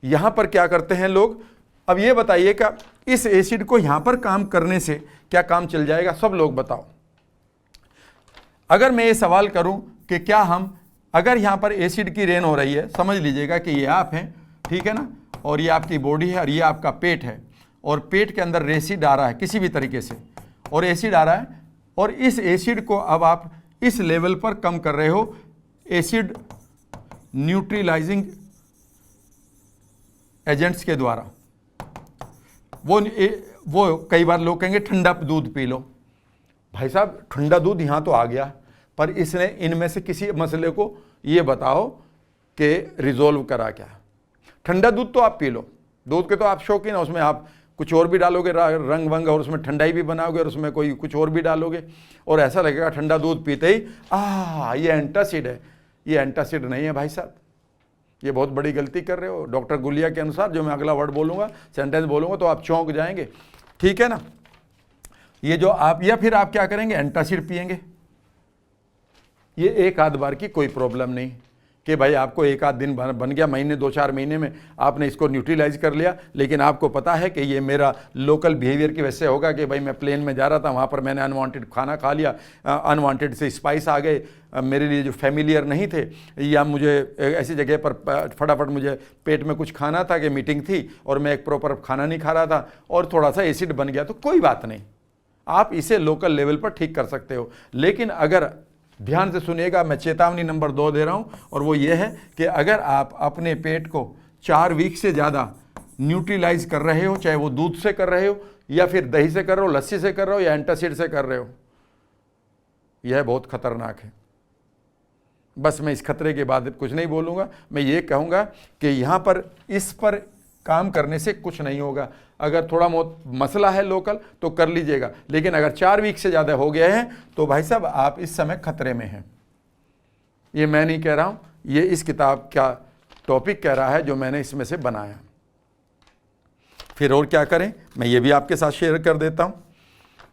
यहां पर क्या करते हैं लोग। अब ये बताइए कि इस एसिड को यहां पर काम करने से क्या काम चल जाएगा, सब लोग बताओ। अगर मैं ये सवाल करूं कि क्या हम, अगर यहां पर एसिड की रेन हो रही है, समझ लीजिएगा कि ये आप हैं, ठीक है ना, और ये आपकी बॉडी है और ये आपका पेट है, और पेट के अंदर एसिड आ रहा है किसी भी तरीके से, और एसिड आ रहा है, और इस एसिड को अब आप इस लेवल पर कम कर रहे हो एसिड न्यूट्रलाइजिंग एजेंट्स के द्वारा। वो कई बार लोग कहेंगे ठंडा दूध पी लो। भाई साहब ठंडा दूध यहाँ तो आ गया, पर इसने इनमें से किसी मसले को ये बताओ कि रिजोल्व करा क्या। ठंडा दूध तो आप पी लो, दूध के तो आप शौकीन है, उसमें आप कुछ और भी डालोगे रंग वंग, और उसमें ठंडाई भी बनाओगे, और उसमें कोई कुछ और भी डालोगे, और ऐसा लगेगा ठंडा दूध पीते ही ये एंटासिड है। ये एंटासिड नहीं है भाई साहब, ये बहुत बड़ी गलती कर रहे हो। डॉक्टर गुलिया के अनुसार जो मैं अगला वर्ड बोलूँगा, सेंटेंस बोलूँगा, तो आप चौंक जाएंगे, ठीक है ना। ये जो आप, या फिर आप क्या करेंगे, एंटासिड पिएंगे। ये एक आध बार की कोई प्रॉब्लम नहीं कि भाई आपको एक आध दिन बन गया, महीने 2-4 महीने में आपने इसको न्यूट्रलाइज कर लिया, लेकिन आपको पता है कि ये मेरा लोकल बिहेवियर की वजह से होगा कि भाई मैं प्लेन में जा रहा था, वहाँ पर मैंने अनवांटेड खाना खा लिया, अनवांटेड से स्पाइस आ गए मेरे लिए जो फेमिलियर नहीं थे, या मुझे ऐसी जगह पर फटाफट मुझे पेट में कुछ खाना था कि मीटिंग थी और मैं एक प्रॉपर खाना नहीं खा रहा था और थोड़ा सा एसिड बन गया, तो कोई बात नहीं, आप इसे लोकल लेवल पर ठीक कर सकते हो। लेकिन अगर ध्यान से सुनिएगा, मैं चेतावनी नंबर 2 दे रहा हूं, और वो ये है कि अगर आप अपने पेट को 4 वीक से ज़्यादा न्यूट्रलाइज कर रहे हो, चाहे वो दूध से कर रहे हो या फिर दही से कर रहे हो, लस्सी से कर रहे हो या एंटासिड से कर रहे हो, यह बहुत खतरनाक है। बस मैं इस खतरे के बाद कुछ नहीं बोलूँगा, मैं ये कहूँगा कि यहाँ पर इस पर काम करने से कुछ नहीं होगा। अगर थोड़ा बहुत मसला है लोकल तो कर लीजिएगा, लेकिन अगर 4 वीक से ज़्यादा हो गए हैं तो भाई साहब आप इस समय खतरे में हैं। ये मैं नहीं कह रहा हूँ, ये इस किताब का टॉपिक कह रहा है जो मैंने इसमें से बनाया। फिर और क्या करें, मैं ये भी आपके साथ शेयर कर देता हूँ।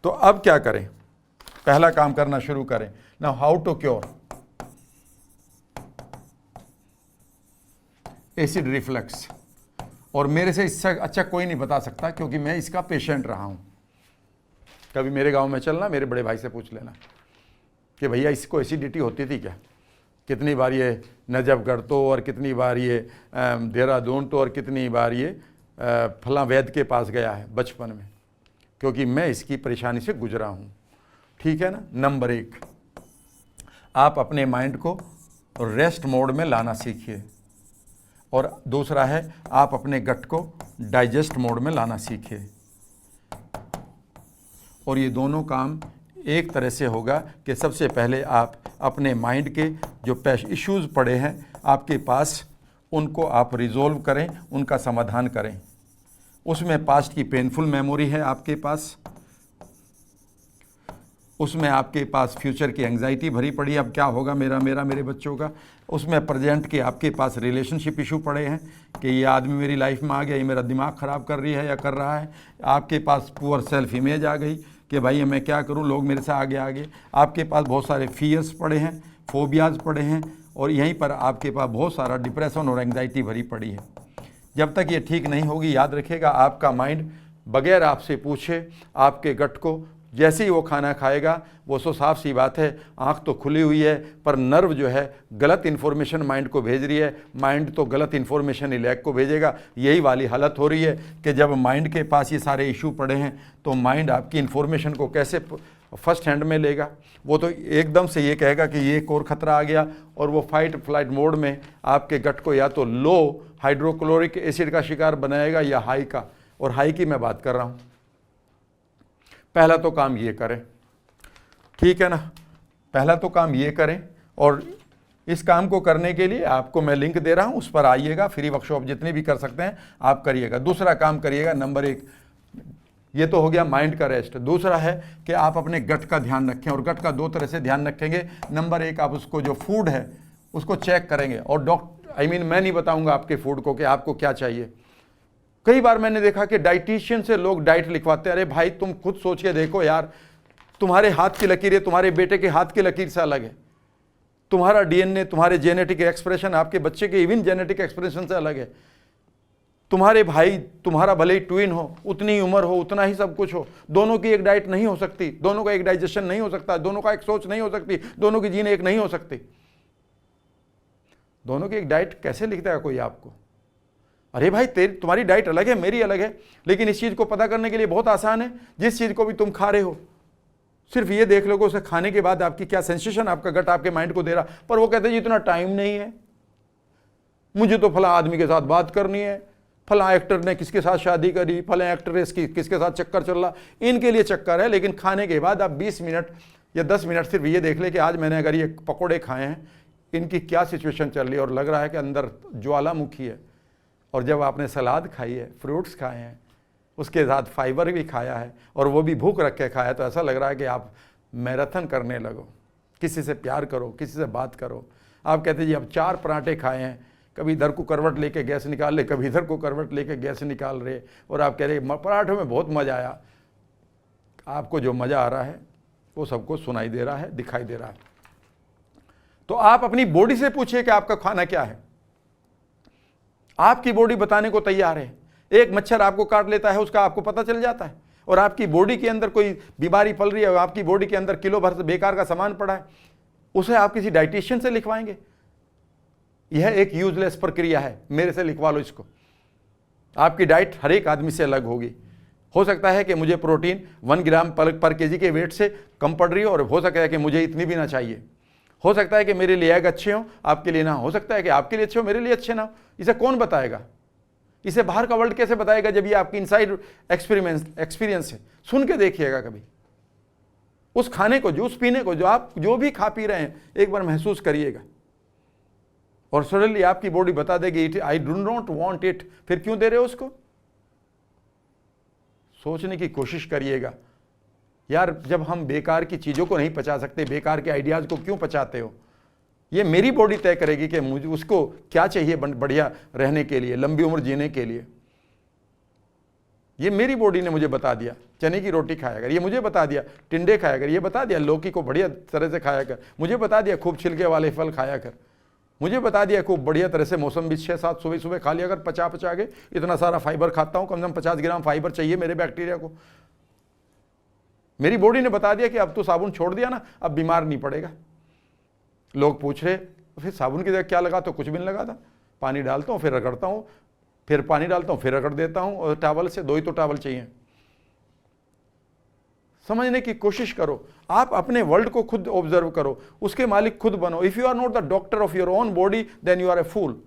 तो अब क्या करें, पहला काम करना शुरू करें। Now how to cure acid reflux, और मेरे से इससे अच्छा कोई नहीं बता सकता क्योंकि मैं इसका पेशेंट रहा हूँ। कभी मेरे गांव में चलना, मेरे बड़े भाई से पूछ लेना कि भैया इसको एसिडिटी होती थी क्या, कितनी बार ये नजफगढ़ तो, और कितनी बार ये देहरादून तो, और कितनी बार ये फलां वैद्य के पास गया है बचपन में, क्योंकि मैं इसकी परेशानी से गुजरा हूँ, ठीक है ना। नंबर 1, आप अपने माइंड को रेस्ट मोड में लाना सीखिए, और दूसरा है आप अपने गट को डाइजेस्ट मोड में लाना सीखिए। और ये दोनों काम एक तरह से होगा कि सबसे पहले आप अपने माइंड के जो इश्यूज़ पड़े हैं आपके पास, उनको आप रिजोल्व करें, उनका समाधान करें। उसमें पास्ट की पेनफुल मेमोरी है आपके पास, उसमें आपके पास फ्यूचर की एंग्जाइटी भरी पड़ी, अब क्या होगा मेरे बच्चों का। उसमें प्रेजेंट के आपके पास रिलेशनशिप इशू पड़े हैं कि ये आदमी मेरी लाइफ में आ गया, ये मेरा दिमाग ख़राब कर रही है या कर रहा है। आपके पास पुअर सेल्फ इमेज आ गई कि भाई मैं क्या करूं, लोग मेरे से आगे। आपके पास बहुत सारे फियर्स पड़े हैं, फोबियाज़ पड़े हैं, और यहीं पर आपके पास बहुत सारा डिप्रेशन और एंग्जाइटी भरी पड़ी है। जब तक ये ठीक नहीं होगी, याद रखिएगा, आपका माइंड बगैर आपसे पूछे आपके गट को जैसे ही वो खाना खाएगा, वो सो साफ सी बात है, आँख तो खुली हुई है पर नर्व जो है गलत इन्फॉर्मेशन माइंड को भेज रही है, माइंड तो गलत इन्फॉर्मेशन ही लेग को भेजेगा। यही वाली हालत हो रही है कि जब माइंड के पास ये सारे इशू पड़े हैं तो माइंड आपकी इन्फॉर्मेशन को कैसे फर्स्ट हैंड में लेगा। वो तो एकदम से ये कहेगा कि ये एक और ख़तरा आ गया, और वो फाइट फ्लाइट मोड में आपके गट को या तो लो हाइड्रोक्लोरिक एसिड का शिकार बनाएगा या हाई का, और हाई की मैं बात कर रहा हूँ। पहला तो काम ये करें, ठीक है ना, पहला तो काम ये करें, और इस काम को करने के लिए आपको मैं लिंक दे रहा हूं, उस पर आइएगा, फ्री वर्कशॉप जितने भी कर सकते हैं आप करिएगा। दूसरा काम करिएगा, नंबर 1, ये तो हो गया माइंड का रेस्ट। दूसरा है कि आप अपने गट का ध्यान रखें, और गट का 2 तरह से ध्यान रखेंगे। नंबर 1, आप उसको जो फूड है उसको चेक करेंगे, और मैं नहीं बताऊंगा आपके फूड को कि आपको क्या चाहिए। कई बार मैंने देखा कि डाइटिशियन से लोग डाइट लिखवाते हैं। अरे भाई तुम खुद सोच के देखो यार, तुम्हारे हाथ की लकीरें तुम्हारे बेटे के हाथ की लकीर से अलग है, तुम्हारा डीएनए, तुम्हारे जेनेटिक एक्सप्रेशन आपके बच्चे के इवन जेनेटिक एक्सप्रेशन से अलग है। तुम्हारे भाई, तुम्हारा भले ही ट्विन हो, उतनी ही उम्र हो, उतना ही सब कुछ हो, दोनों की एक डाइट नहीं हो सकती, दोनों का एक डाइजेशन नहीं हो सकता, दोनों का एक सोच नहीं हो सकती, दोनों की जीन एक नहीं हो सकती। दोनों की एक डाइट कैसे लिखता है कोई आपको? अरे भाई तुम्हारी डाइट अलग है, मेरी अलग है, लेकिन इस चीज़ को पता करने के लिए बहुत आसान है। जिस चीज़ को भी तुम खा रहे हो, सिर्फ ये देख लो कि उसे खाने के बाद आपकी क्या सेंसेशन आपका गट आपके माइंड को दे रहा। पर वो कहते हैं जी इतना टाइम नहीं है, मुझे तो फला आदमी के साथ बात करनी है, फला एक्टर ने किसके साथ शादी करी, फला एक्ट्रेस की किसके साथ चक्कर चल रहा, इनके लिए चक्कर है। लेकिन खाने के बाद आप 20 मिनट या 10 मिनट सिर्फ ये देख ले कि आज मैंने अगर ये पकौड़े खाए हैं, इनकी क्या सिचुएशन चल रही है, और लग रहा है कि अंदर ज्वालामुखी है। और जब आपने सलाद खाई है, फ्रूट्स खाए हैं, उसके साथ फाइबर भी खाया है, और वो भी भूख रख के खाया, तो ऐसा लग रहा है कि आप मैराथन करने लगो। किसी से प्यार करो, किसी से बात करो। आप कहते जी अब 4 पराठे खाए हैं, कभी इधर को करवट लेके गैस निकाल ले, कभी इधर को करवट लेके गैस निकाल रहे, और आप कह रहे पराठों में बहुत मज़ा आया। आपको जो मज़ा आ रहा है वो सबको सुनाई दे रहा है, दिखाई दे रहा है। तो आप अपनी बॉडी से पूछिए कि आपका खाना क्या है। आपकी बॉडी बताने को तैयार है। एक मच्छर आपको काट लेता है, उसका आपको पता चल जाता है। और आपकी बॉडी के अंदर कोई बीमारी पल रही है, आपकी बॉडी के अंदर किलो भर से बेकार का सामान पड़ा है, उसे आप किसी डाइटिशियन से लिखवाएंगे? यह एक यूजलेस प्रक्रिया है, मेरे से लिखवा लो इसको। आपकी डाइट हर एक आदमी से अलग होगी। हो सकता है कि मुझे प्रोटीन 1 ग्राम पर केजी के वेट से कम पड़ रही हो, और हो सकता है कि मुझे इतनी भी ना चाहिए। हो सकता है कि मेरे लिए एग अच्छे हो, आपके लिए ना हो सकता है कि आपके लिए अच्छे हो, मेरे लिए अच्छे ना हो। इसे कौन बताएगा? इसे बाहर का वर्ल्ड कैसे बताएगा जब ये आपकी इनसाइड एक्सपीरियंस है? सुन के देखिएगा कभी उस खाने को, जूस पीने को, जो आप जो भी खा पी रहे हैं, एक बार महसूस करिएगा, और सडनली आपकी बॉडी बता देगी I do not want it. फिर क्यों दे रहे हो उसको? सोचने की कोशिश करिएगा यार, जब हम बेकार की चीज़ों को नहीं पचा सकते, बेकार के आइडियाज़ को क्यों पचाते हो? ये मेरी बॉडी तय करेगी कि मुझे उसको क्या चाहिए बढ़िया रहने के लिए, लंबी उम्र जीने के लिए। ये मेरी बॉडी ने मुझे बता दिया चने की रोटी खाया कर, ये मुझे बता दिया टिंडे खाया कर, ये बता दिया लौकी को बढ़िया तरह से खाया कर, मुझे बता दिया खूब छिलके वाले फल खाया कर, मुझे बता दिया खूब बढ़िया तरह से मौसम भी 6-7 सुबह सुबह खा लिया कर, पचा के इतना सारा फाइबर खाता हूँ, कम से कम 50 ग्राम फाइबर चाहिए मेरे बैक्टीरिया को। मेरी बॉडी ने बता दिया कि अब तो साबुन छोड़ दिया ना, अब बीमार नहीं पड़ेगा। लोग पूछ रहे फिर साबुन की जगह क्या लगा, तो कुछ भी नहीं लगा था, पानी डालता हूँ फिर रगड़ता हूँ, फिर पानी डालता हूँ फिर रगड़ देता हूँ, और टॉवल से 2 ही तो टॉवल चाहिए। समझने की कोशिश करो, आप अपने वर्ल्ड को खुद ऑब्जर्व करो, उसके मालिक खुद बनो। If you are not the doctor of your own body then you are a fool.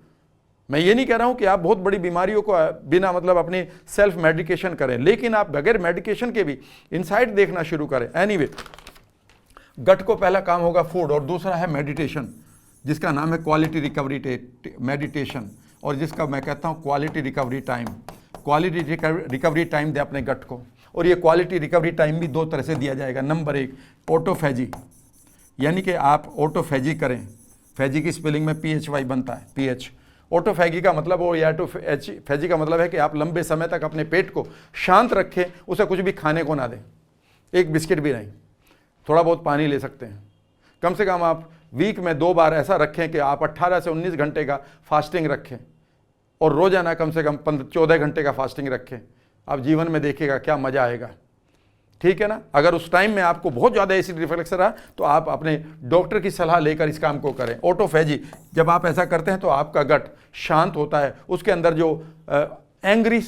मैं ये नहीं कह रहा हूं कि आप बहुत बड़ी बीमारियों को बिना मतलब अपनी सेल्फ मेडिकेशन करें, लेकिन आप बगैर मेडिकेशन के भी इनसाइड देखना शुरू करें। एनीवे, गट को पहला काम होगा फूड, और दूसरा है मेडिटेशन, जिसका नाम है क्वालिटी रिकवरी मेडिटेशन, और जिसका मैं कहता हूं quality recovery time. Quality recovery time दे अपने गट को, और ये क्वालिटी रिकवरी टाइम भी 2 तरह से दिया जाएगा। नंबर 1 ऑटोफेजी, यानी कि आप ऑटोफेजी करें। फैजी की स्पेलिंग में PHY बनता है, PH। ऑटोफेजी का मतलब, और या फैजी का मतलब है कि आप लंबे समय तक अपने पेट को शांत रखें, उसे कुछ भी खाने को ना दें, एक बिस्किट भी नहीं, थोड़ा बहुत पानी ले सकते हैं। कम से कम आप वीक में 2 बार ऐसा रखें कि आप 18 से 19 घंटे का फास्टिंग रखें, और रोजाना कम से कम 14 घंटे का फास्टिंग रखें। आप जीवन में देखिएगा क्या मजा आएगा, ठीक है ना। अगर उस टाइम में आपको बहुत ज़्यादा एसिड रिफ्लक्स रहा तो आप अपने डॉक्टर की सलाह लेकर इस काम को करें। ऑटोफेजी, जब आप ऐसा करते हैं तो आपका गट शांत होता है, उसके अंदर जो एंग्री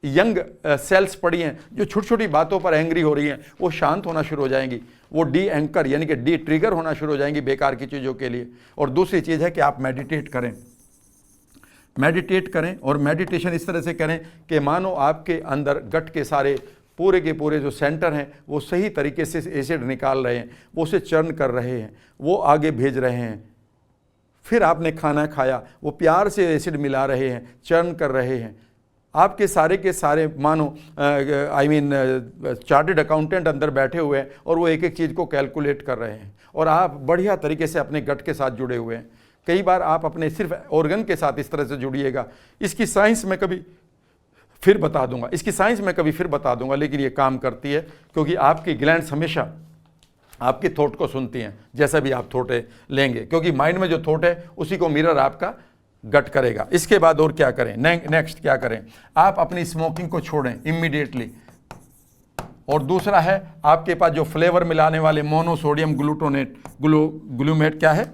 यंग सेल्स पड़ी हैं, जो छोटी छोटी बातों पर एंग्री हो रही हैं, वो शांत होना शुरू हो जाएंगी, वो डी एंकर यानी कि डी ट्रिगर होना शुरू हो जाएंगी बेकार की चीज़ों के लिए। और दूसरी चीज़ है कि आप मेडिटेट करें, और मेडिटेशन इस तरह से करें कि मानो आपके अंदर गट के सारे पूरे के पूरे जो सेंटर हैं वो सही तरीके से एसिड निकाल रहे हैं, वो उसे चर्न कर रहे हैं, वो आगे भेज रहे हैं। फिर आपने खाना खाया, वो प्यार से एसिड मिला रहे हैं, चर्न कर रहे हैं। आपके सारे के सारे मानो चार्टेड अकाउंटेंट अंदर बैठे हुए हैं, और वो एक एक चीज़ को कैलकुलेट कर रहे हैं, और आप बढ़िया तरीके से अपने गट के साथ जुड़े हुए हैं। कई बार आप अपने सिर्फ ऑर्गन के साथ इस तरह से जुड़िएगा। इसकी साइंस में कभी फिर बता दूंगा, लेकिन ये काम करती है क्योंकि आपकी ग्लैंड्स हमेशा आपके थॉट को सुनती हैं, जैसा भी आप थॉट लेंगे, क्योंकि माइंड में जो थॉट है उसी को मिरर आपका गट करेगा। इसके बाद और क्या करें, नेक्स्ट क्या करें, आप अपनी स्मोकिंग को छोड़ें इमीडिएटली। और दूसरा है आपके पास जो फ्लेवर मिलाने वाले मोनोसोडियम ग्लूमेट क्या है,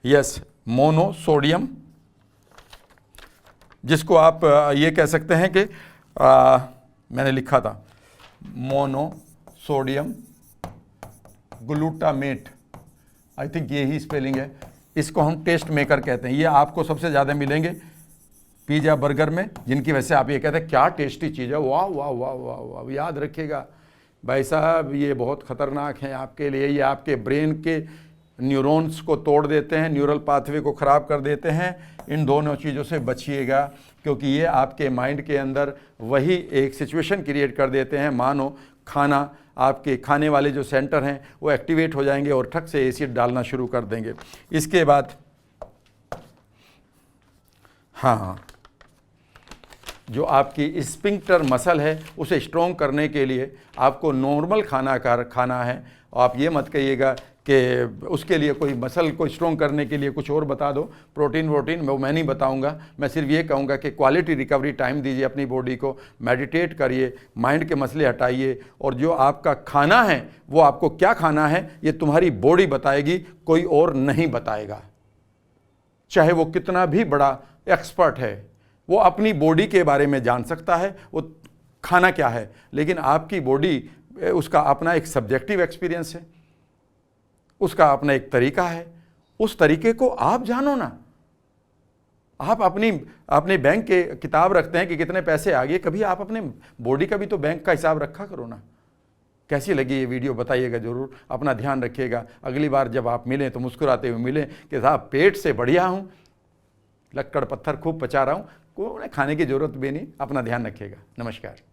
यस मोनोसोडियम जिसको आप ये कह सकते हैं कि मैंने लिखा था मोनोसोडियम ग्लूटामेट, आई थिंक ये ही स्पेलिंग है। इसको हम टेस्ट मेकर कहते हैं। ये आपको सबसे ज़्यादा मिलेंगे पिज़्ज़ा बर्गर में, जिनकी वजह से आप ये कहते हैं क्या टेस्टी चीज़ है, वाह वाह वाह वाह वाह। याद रखिएगा भाई साहब, ये बहुत ख़तरनाक है आपके लिए। ये आपके ब्रेन के न्यूरॉन्स को तोड़ देते हैं, न्यूरल पाथवे को ख़राब कर देते हैं। इन दोनों चीज़ों से बचिएगा, क्योंकि ये आपके माइंड के अंदर वही एक सिचुएशन क्रिएट कर देते हैं मानो खाना, आपके खाने वाले जो सेंटर हैं वो एक्टिवेट हो जाएंगे और ठक से एसिड डालना शुरू कर देंगे। इसके बाद हाँ, जो आपकी स्फिंक्टर मसल है उसे स्ट्रॉन्ग करने के लिए आपको नॉर्मल खाना है। आप ये मत कहिएगा कि उसके लिए कोई मसल को स्ट्रॉन्ग करने के लिए कुछ और बता दो, प्रोटीन वो मैं नहीं बताऊंगा। मैं सिर्फ ये कहूँगा कि क्वालिटी रिकवरी टाइम दीजिए अपनी बॉडी को, मेडिटेट करिए, माइंड के मसले हटाइए, और जो आपका खाना है वो आपको क्या खाना है ये तुम्हारी बॉडी बताएगी, कोई और नहीं बताएगा। चाहे वो कितना भी बड़ा एक्सपर्ट है, वो अपनी बॉडी के बारे में जान सकता है वो खाना क्या है, लेकिन आपकी बॉडी, उसका अपना एक सब्जेक्टिव एक्सपीरियंस है, उसका अपना एक तरीका है। उस तरीके को आप जानो ना। आप अपने बैंक के किताब रखते हैं कि कितने पैसे आ गए, कभी आप अपने बॉडी का भी तो बैंक का हिसाब रखा करो ना। कैसी लगी ये वीडियो बताइएगा ज़रूर। अपना ध्यान रखिएगा। अगली बार जब आप मिलें तो मुस्कुराते हुए मिलें कि साहब पेट से बढ़िया हूँ, लक्कड़ पत्थर खूब पचा रहा हूँ, को खाने की ज़रूरत भी नहीं। अपना ध्यान रखिएगा। नमस्कार।